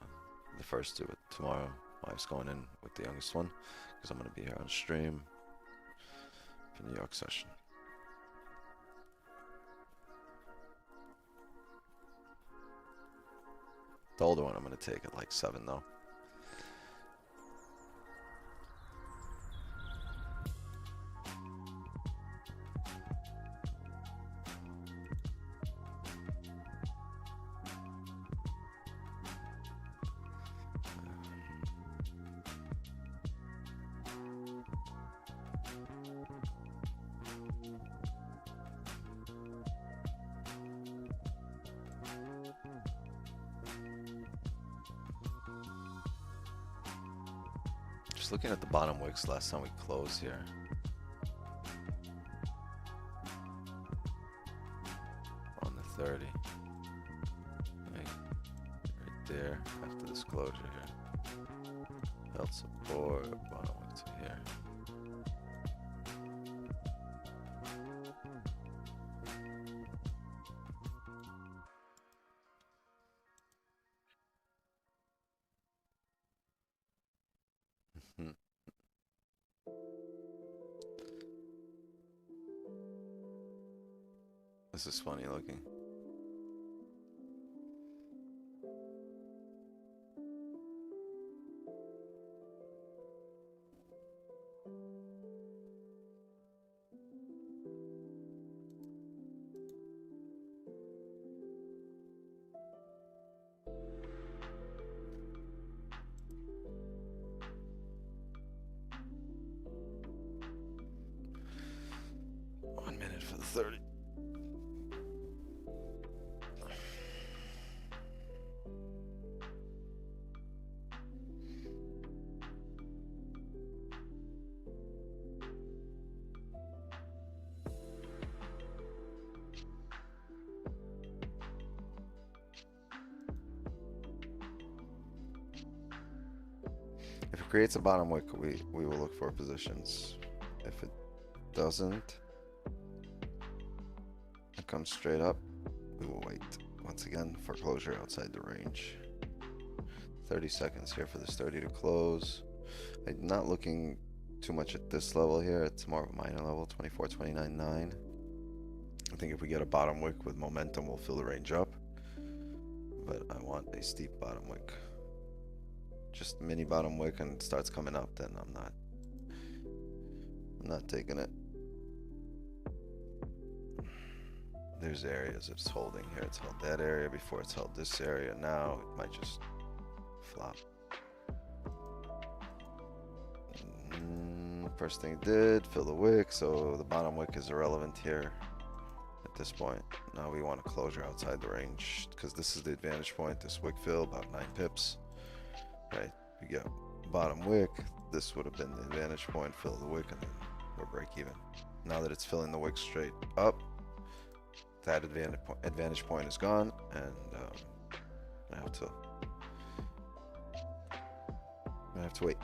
first two. But tomorrow, my wife's going in with the youngest one, because I'm gonna be here on stream for New York session. The older one I'm gonna take at like 7 though. Just looking at the bottom wicks last time we closed here. On the 30. Right there, after this closure here. Held support, bottom wick to here. This is funny looking. One minute for the 30. If it creates a bottom wick, we will look for positions. If it doesn't, it comes straight up, we will wait. Once again, foreclosure outside the range. 30 seconds here for this 30 to close. I'm not looking too much at this level here. It's more of a minor level, 24.29.9. I think if we get a bottom wick with momentum, we'll fill the range up. But I want a steep bottom wick. Just mini bottom wick and it starts coming up, then I'm not taking it. There's areas it's holding here. It's held that area before, it's held this area. Now it might just flop. First thing it did, fill the wick, so the bottom wick is irrelevant here at this point. Now we want a closure outside the range, because this is the advantage point. This wick fill, about 9 pips. Right, we get bottom wick, this would have been the advantage point, fill the wick, and then we're break even. Now that it's filling the wick straight up, that advantage point is gone, and I have to wait.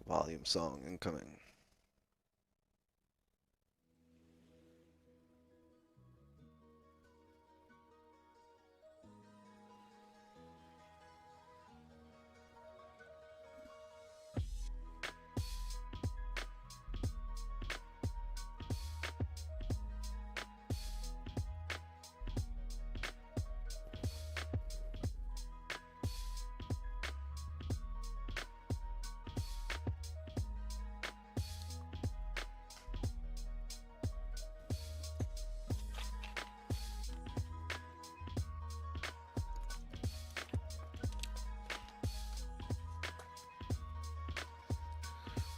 Volume song incoming.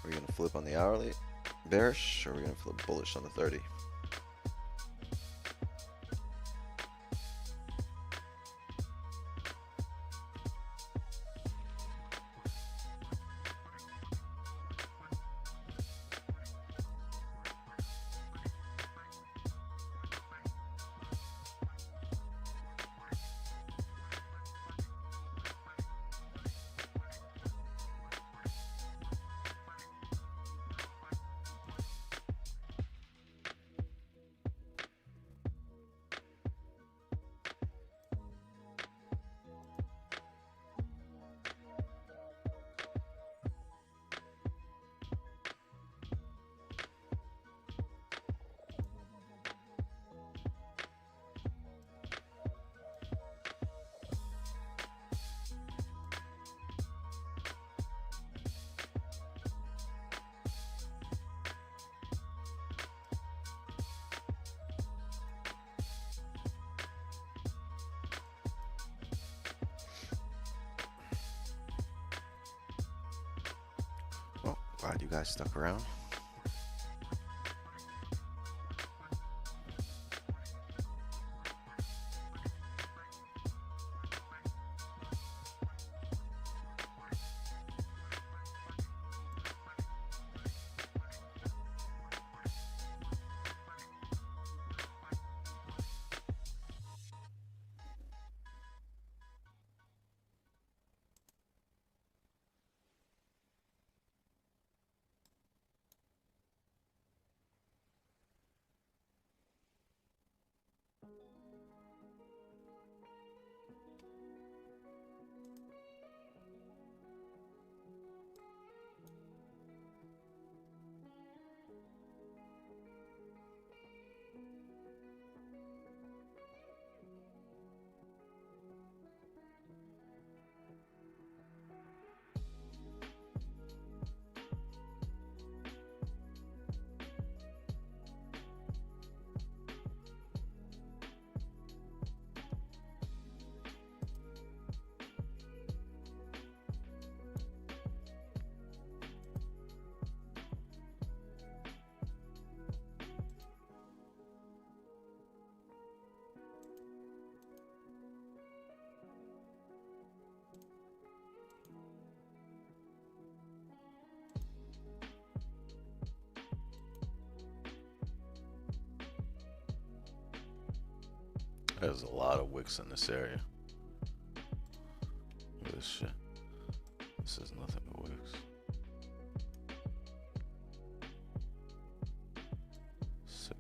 Are we gonna flip on the hourly bearish, or are we gonna flip bullish on the 30? Well, glad you guys stuck around. There's a lot of wicks in this area. Look at this shit. This is nothing but wicks. Sick.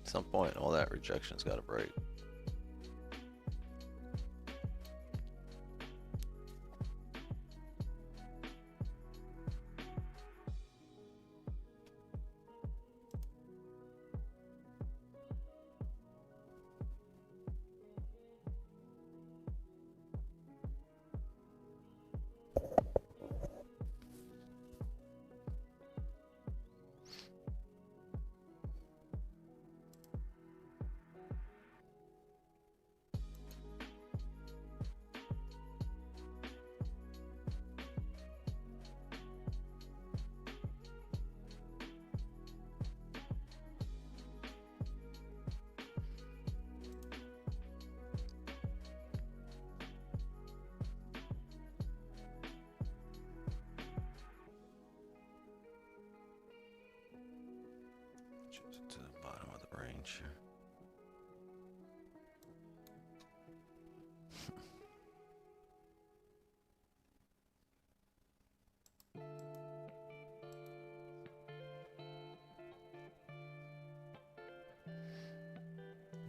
At some point, all that rejection's got to break. To the bottom of the range here.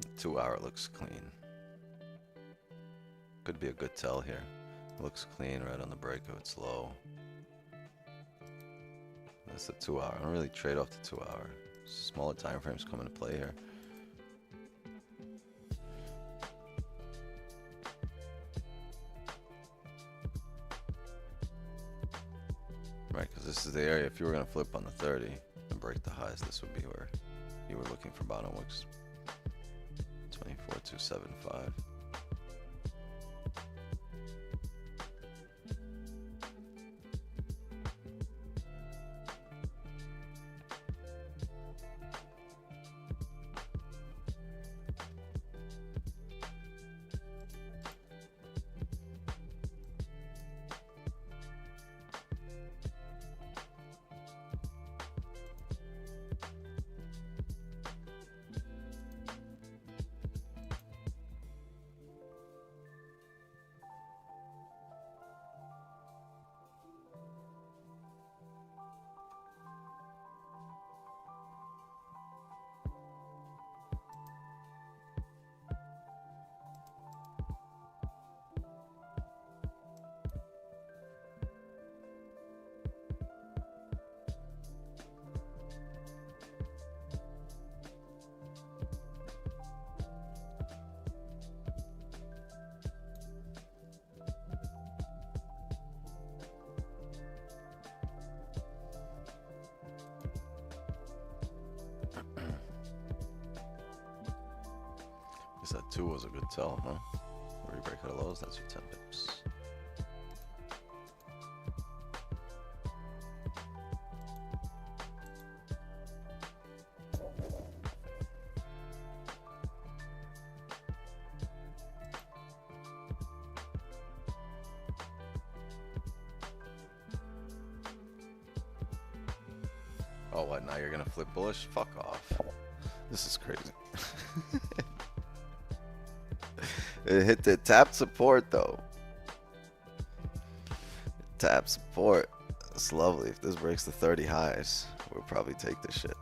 The 2 hour looks clean. Could be a good tell here. Looks clean right on the break of its low. That's the 2 hour. I don't really trade off the 2 hour. Smaller time frames come into play here. Right, because this is the area. If you were going to flip on the 30 and break the highs, this would be where you were looking for bottom wicks. 24,275. That 2 was a good tell, huh? The rebreak of the lows, that's your 10 pips. Oh, what? Now you're gonna flip bullish? Fuck off. This is crazy. It hit the tap support though. Tap support. That's lovely. If this breaks the 30 highs, we'll probably take this shit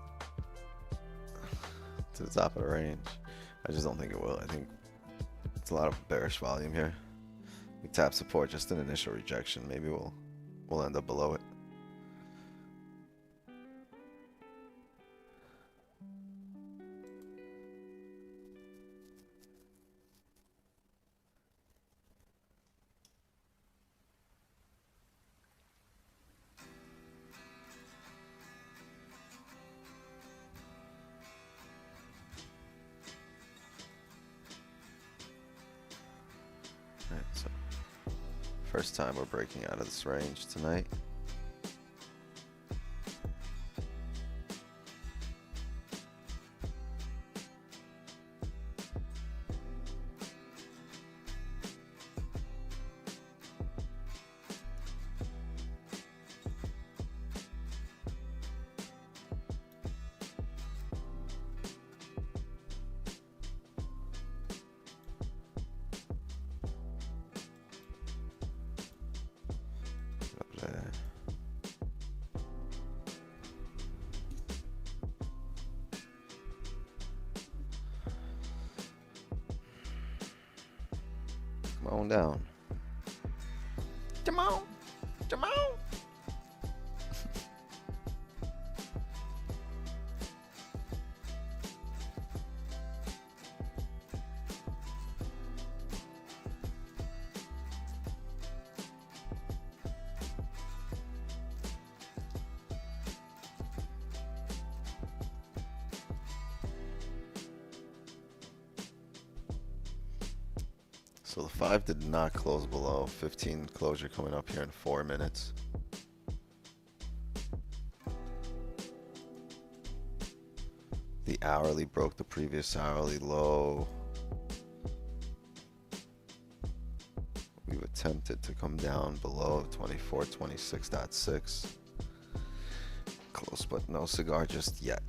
to the top of the range. I just don't think it will. I think it's a lot of bearish volume here. We tap support, just an initial rejection. Maybe we'll end up below it. Alright, so first time we're breaking out of this range tonight. Come on down. Come on. Come on. So the 5 did not close below. 15 closure coming up here in 4 minutes. The hourly broke the previous hourly low. We've attempted to come down below 2426.6. Close but no cigar just yet.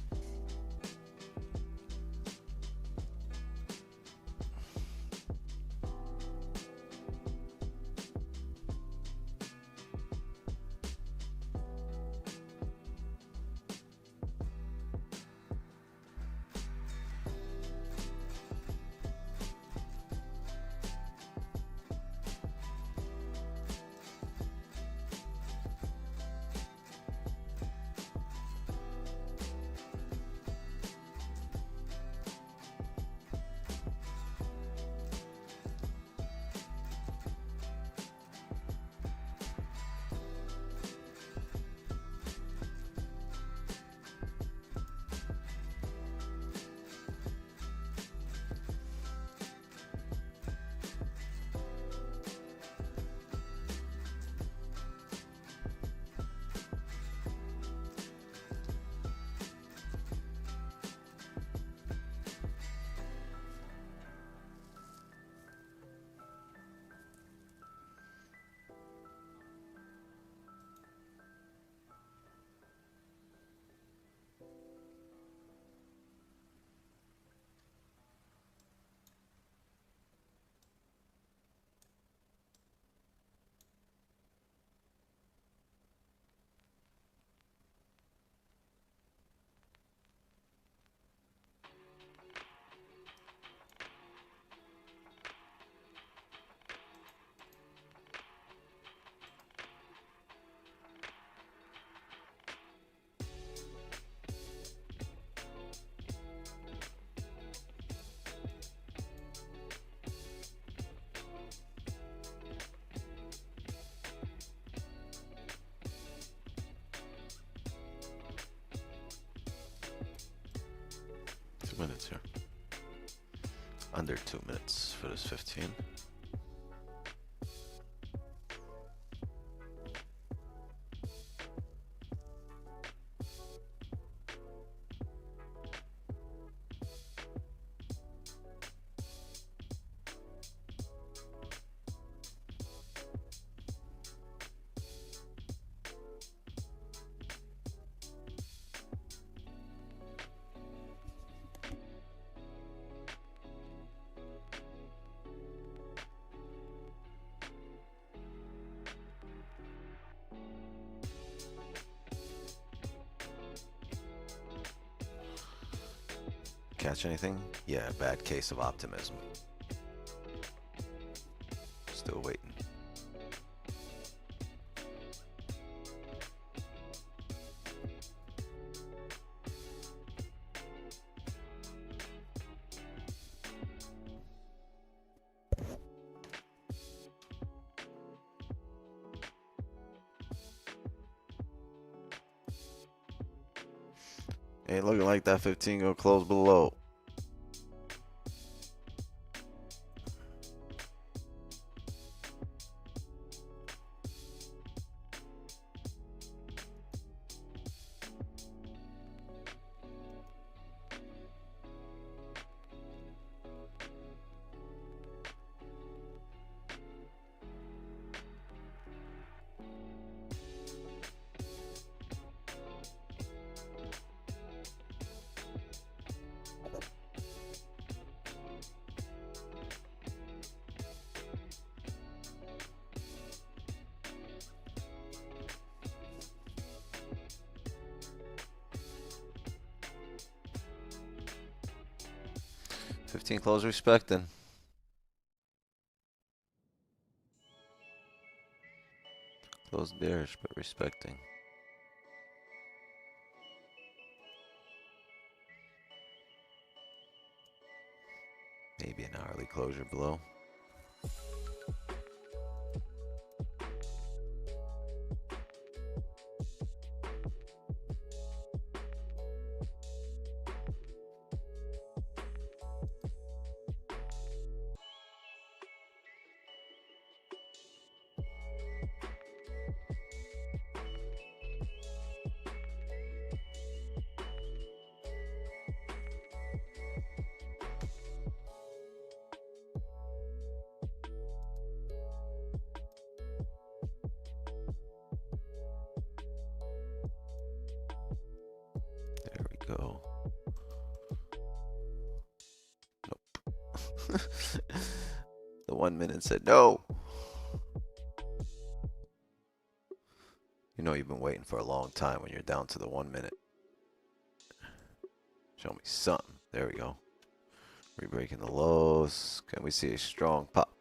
minutes here. Under 2 minutes for this 15. Catch anything? Yeah, bad case of optimism. Still waiting. Ain't looking like that 15 gonna close below. $15 close respecting. Close bearish, but respecting. Maybe an hourly closure below. There we go. Nope. The 1 minute said no. You know you've been waiting for a long time when you're down to the 1 minute. Show me something. There we go. Rebreaking the lows. Can we see a strong pop?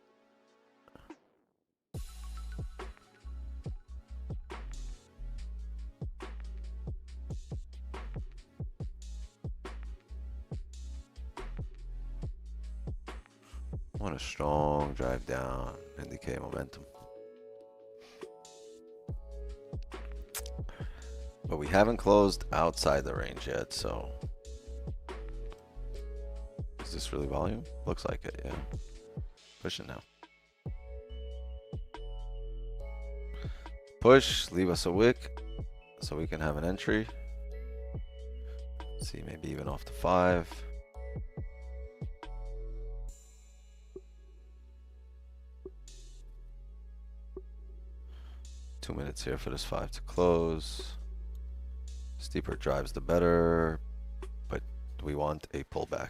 Want a strong drive down, indicate momentum. But we haven't closed outside the range yet, so. Is this really volume? Looks like it, yeah. Pushing now. Push, leave us a wick so we can have an entry. Let's see, maybe even off the 5. Two minutes here for this 5 to close. Steeper drives the better, but we want a pullback.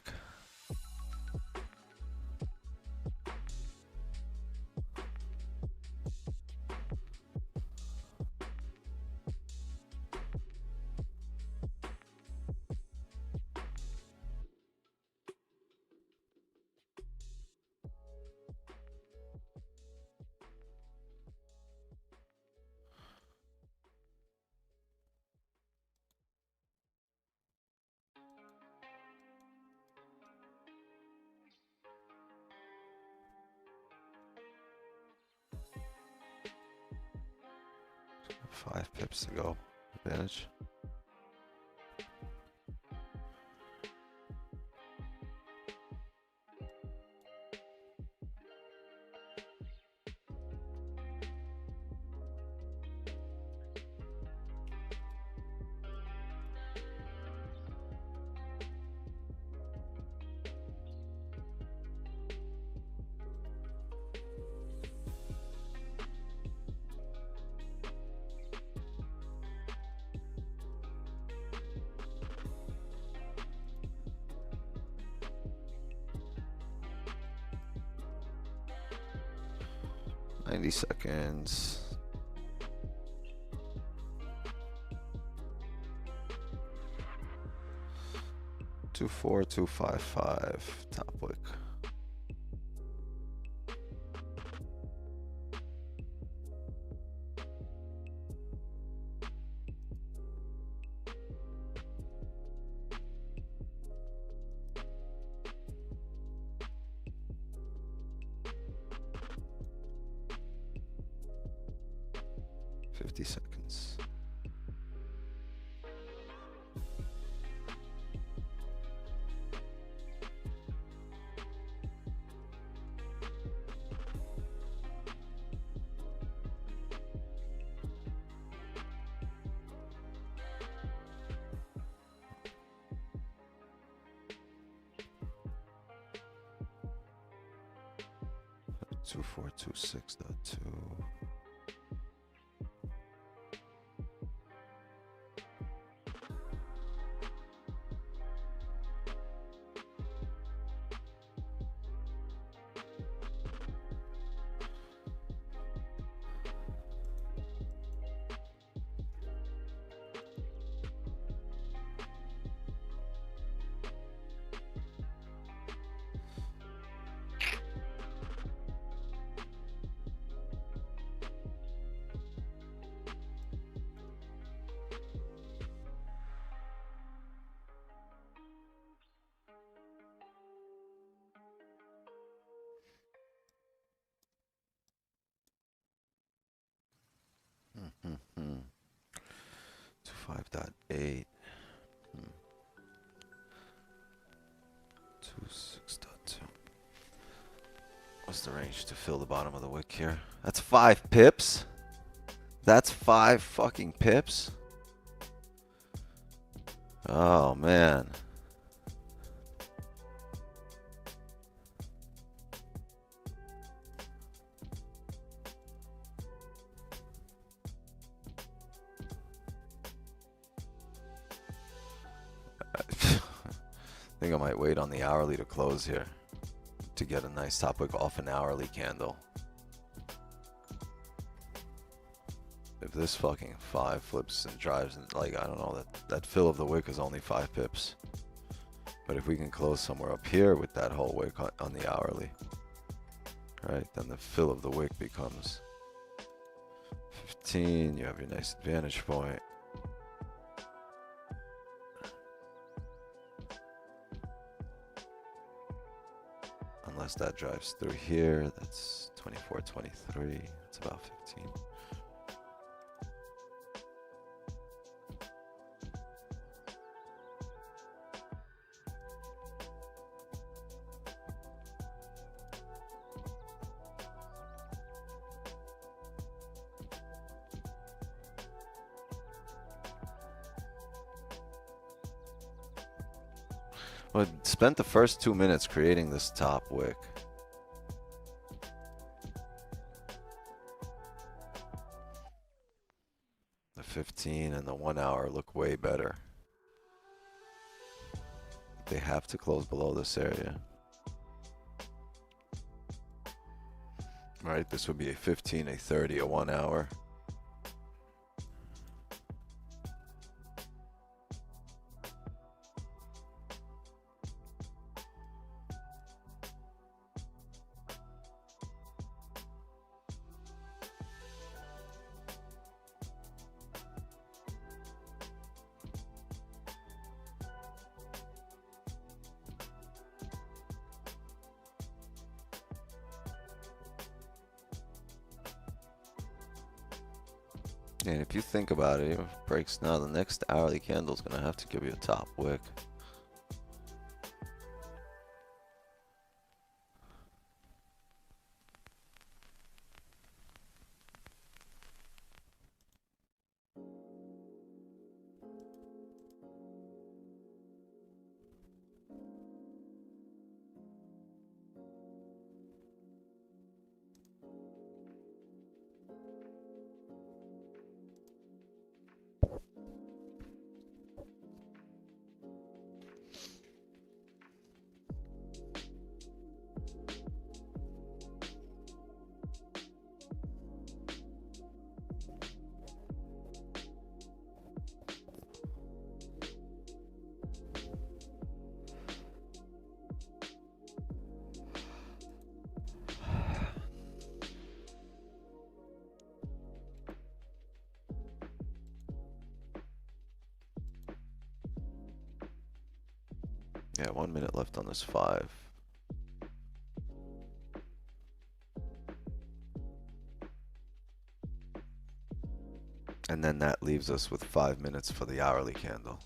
Five pips to go. Advantage. 90 seconds. Two, 4, 2, 5, 5. Top wick. Seconds. Two, 4, 2, 6.2. Mm-hmm. 25.8. 26.2. What's the range to fill the bottom of the wick here? That's 5 pips. That's 5 fucking pips. Oh man. I think I might wait on the hourly to close here to get a nice top wick off an hourly candle. If this fucking 5 flips and drives, and like, I don't know, that fill of the wick is only 5 pips. But if we can close somewhere up here with that whole wick on the hourly, right, then the fill of the wick becomes 15. You have your nice advantage point. Unless that drives through here, that's 24, 23. It's about 15. Well, it spent the first 2 minutes creating this top wick. The 15 and the 1 hour look way better. They have to close below this area. Right, this would be a 15, a 30, a 1 hour. And if you think about it, if it breaks now, the next hourly candle is going to have to give you a top wick. Yeah, 1 minute left on this 5. And then that leaves us with 5 minutes for the hourly candle.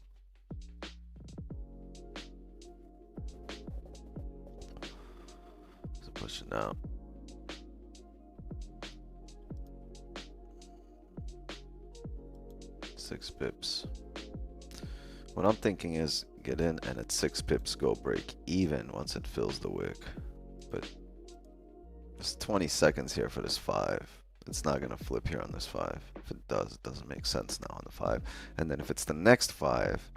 So pushing out. Six pips. What I'm thinking is get in and at 6 pips go break even once it fills the wick. But there's 20 seconds here for this 5. It's not going to flip here on this 5. If it does, it doesn't make sense now on the 5. And then if it's the next 5,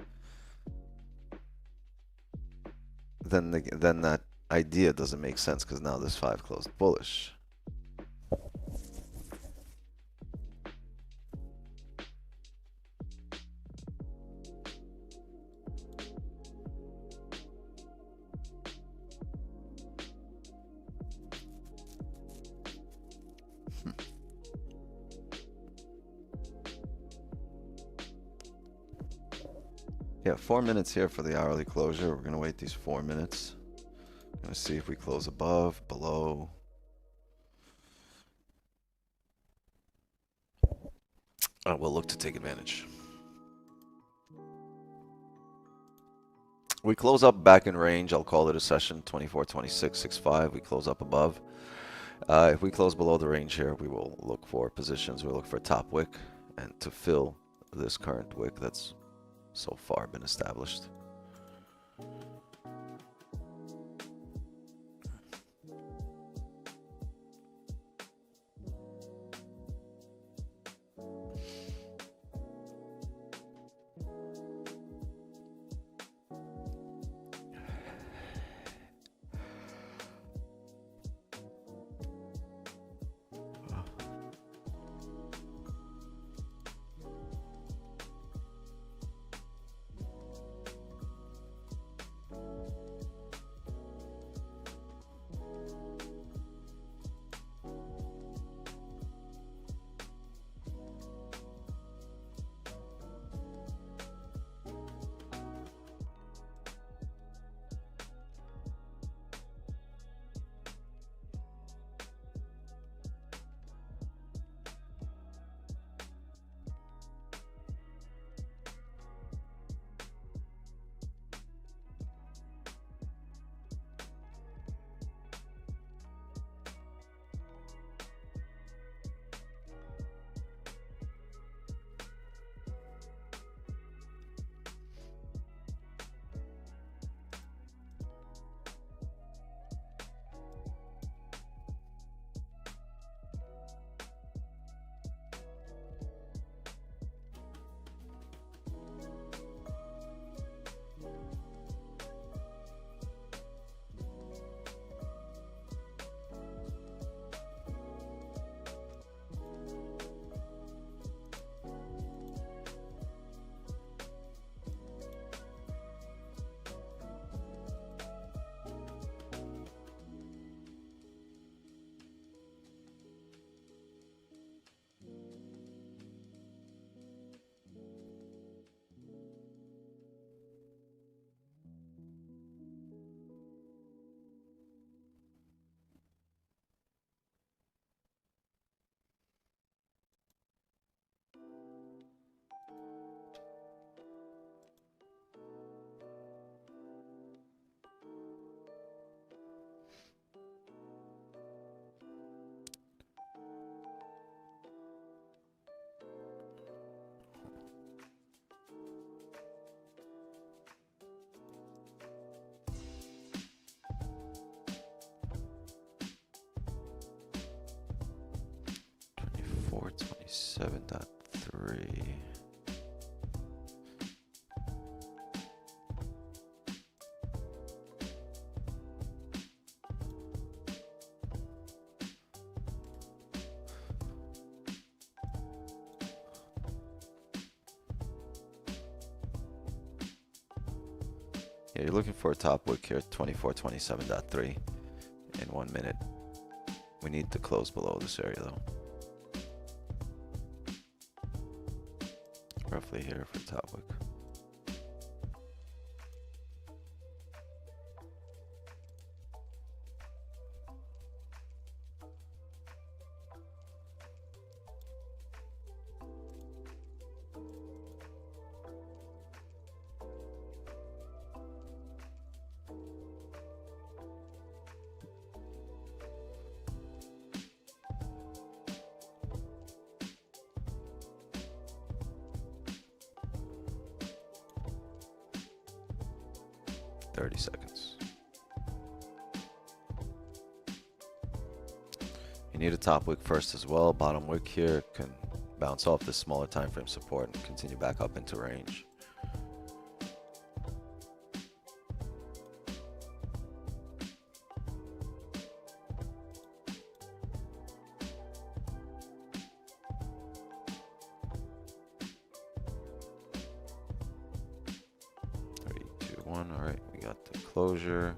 then that idea doesn't make sense because now this 5 closed bullish. Yeah, 4 minutes here for the hourly closure. We're going to wait these 4 minutes. Going to see if we close above, below. We'll look to take advantage. We close up back in range. I'll call it a session 24, 26, 65. We close up above. If we close below the range here, we will look for positions. We'll look for top wick and to fill this current wick that's so far been established. Four 27.3. Yeah, you're looking for a top wick here, 24.27.3 in 1 minute. We need to close below this area though. Roughly here for top wick. 30 seconds. You need a top wick first as well. Bottom wick here can bounce off this smaller time frame support and continue back up into range. All right, we got the closure.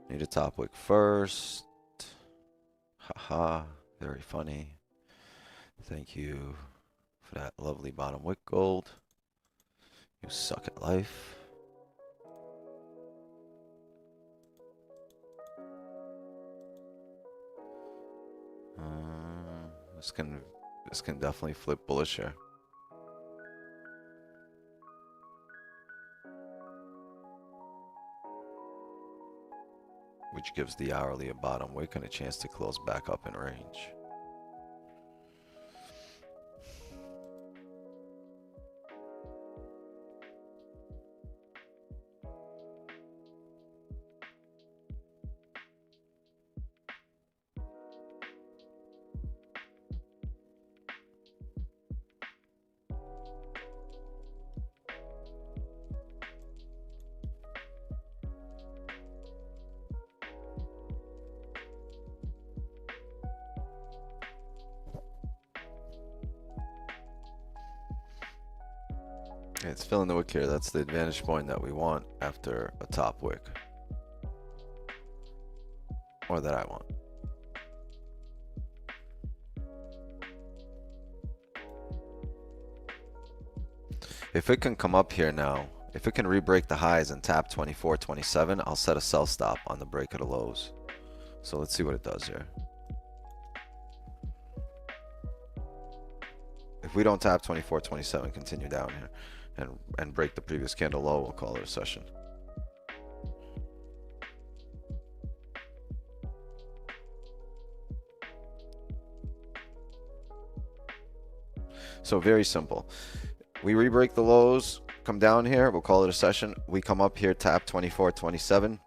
Need a top wick first. Haha, very funny. Thank you for that lovely bottom wick gold. You suck at life. This can definitely flip bullish here. Which gives the hourly a bottom wick and a chance to close back up in range. Okay, it's filling the wick here. That's the advantage point that we want after a top wick. Or that I want. If it can come up here now, if it can re-break the highs and tap 24.27, I'll set a sell stop on the break of the lows. So let's see what it does here. If we don't tap 24.27, continue down here and break the previous candle low, we'll call it a session. So very simple. We re-break the lows, come down here, we'll call it a session. We come up here, tap 24.27.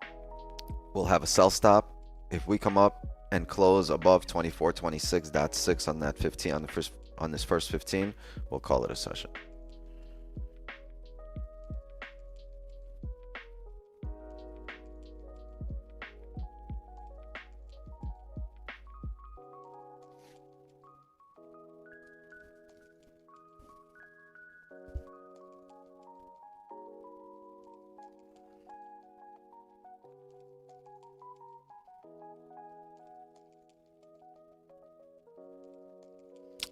We'll have a sell stop. If we come up and close above 24.26.6 on that 15 on this first 15, we'll call it a session.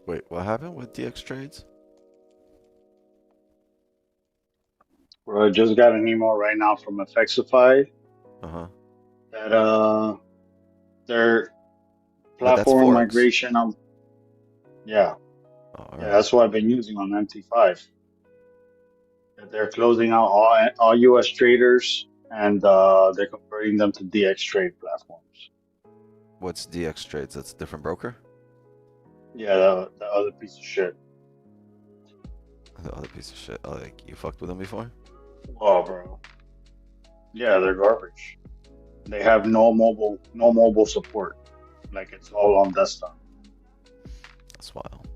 Wait, what happened with DX trades? Bro, I just got an email right now from Effexify that their That's platform Forex. migration yeah. Oh, Yeah, right. that's what I've been using on MT5. That they're closing out all US traders and they're converting them to DX trade platforms. What's DX trades? That's a different broker? Yeah, the other piece of shit. The other piece of shit. Oh, like you fucked with them before? Oh, bro. Yeah, they're garbage. They have no mobile support. Like it's all on desktop. That's wild.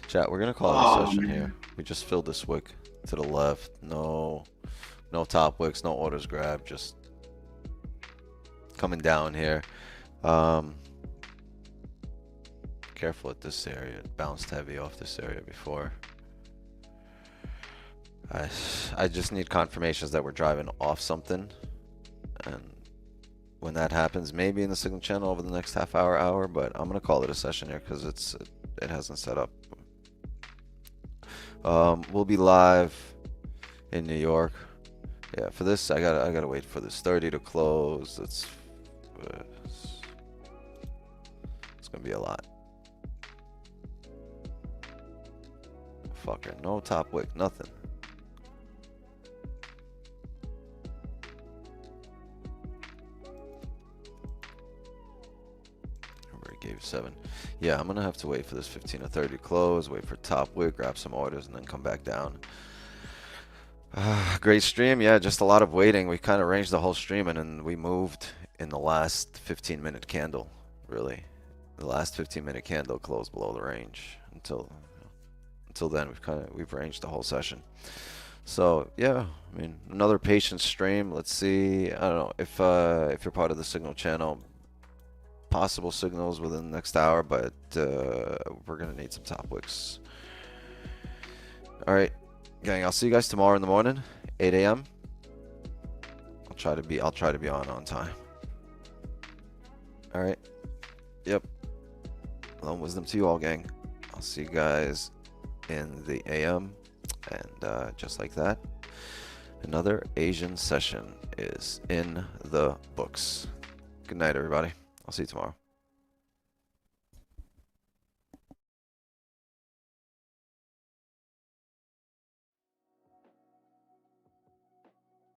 Chat, we're gonna call it a session man. here. We just filled this wick to the left. No top wicks, no orders grab, just coming down here. Careful at this area. It bounced heavy off this area before. I just need confirmations that we're driving off something, and when that happens, maybe in the signal channel over the next half hour, but I'm gonna call it a session here because it hasn't set up. We'll be live in New York. Yeah, for this I gotta wait for this 30 to close. It's gonna be a lot. Fucker, no top wick, nothing. Gave 7. Yeah, I'm gonna have to wait for this 15 to 30 to close, wait for top wick, grab some orders, and then come back down. Great stream. Yeah, just a lot of waiting. We kind of ranged the whole stream and then we moved in the last 15-minute candle, really. The last 15-minute candle closed below the range. Until then, we've ranged the whole session. So yeah, I mean, another patient stream. Let's see. I don't know if you're part of the signal channel, possible signals within the next hour, but we're gonna need some top wicks. All right, gang. I'll see you guys tomorrow in the morning, 8 a.m. I'll try to be on time. All right. Yep. Love and wisdom to you all, gang. I'll see you guys in the AM, and just like that, another Asian session is in the books. Good night, everybody. I'll see you tomorrow.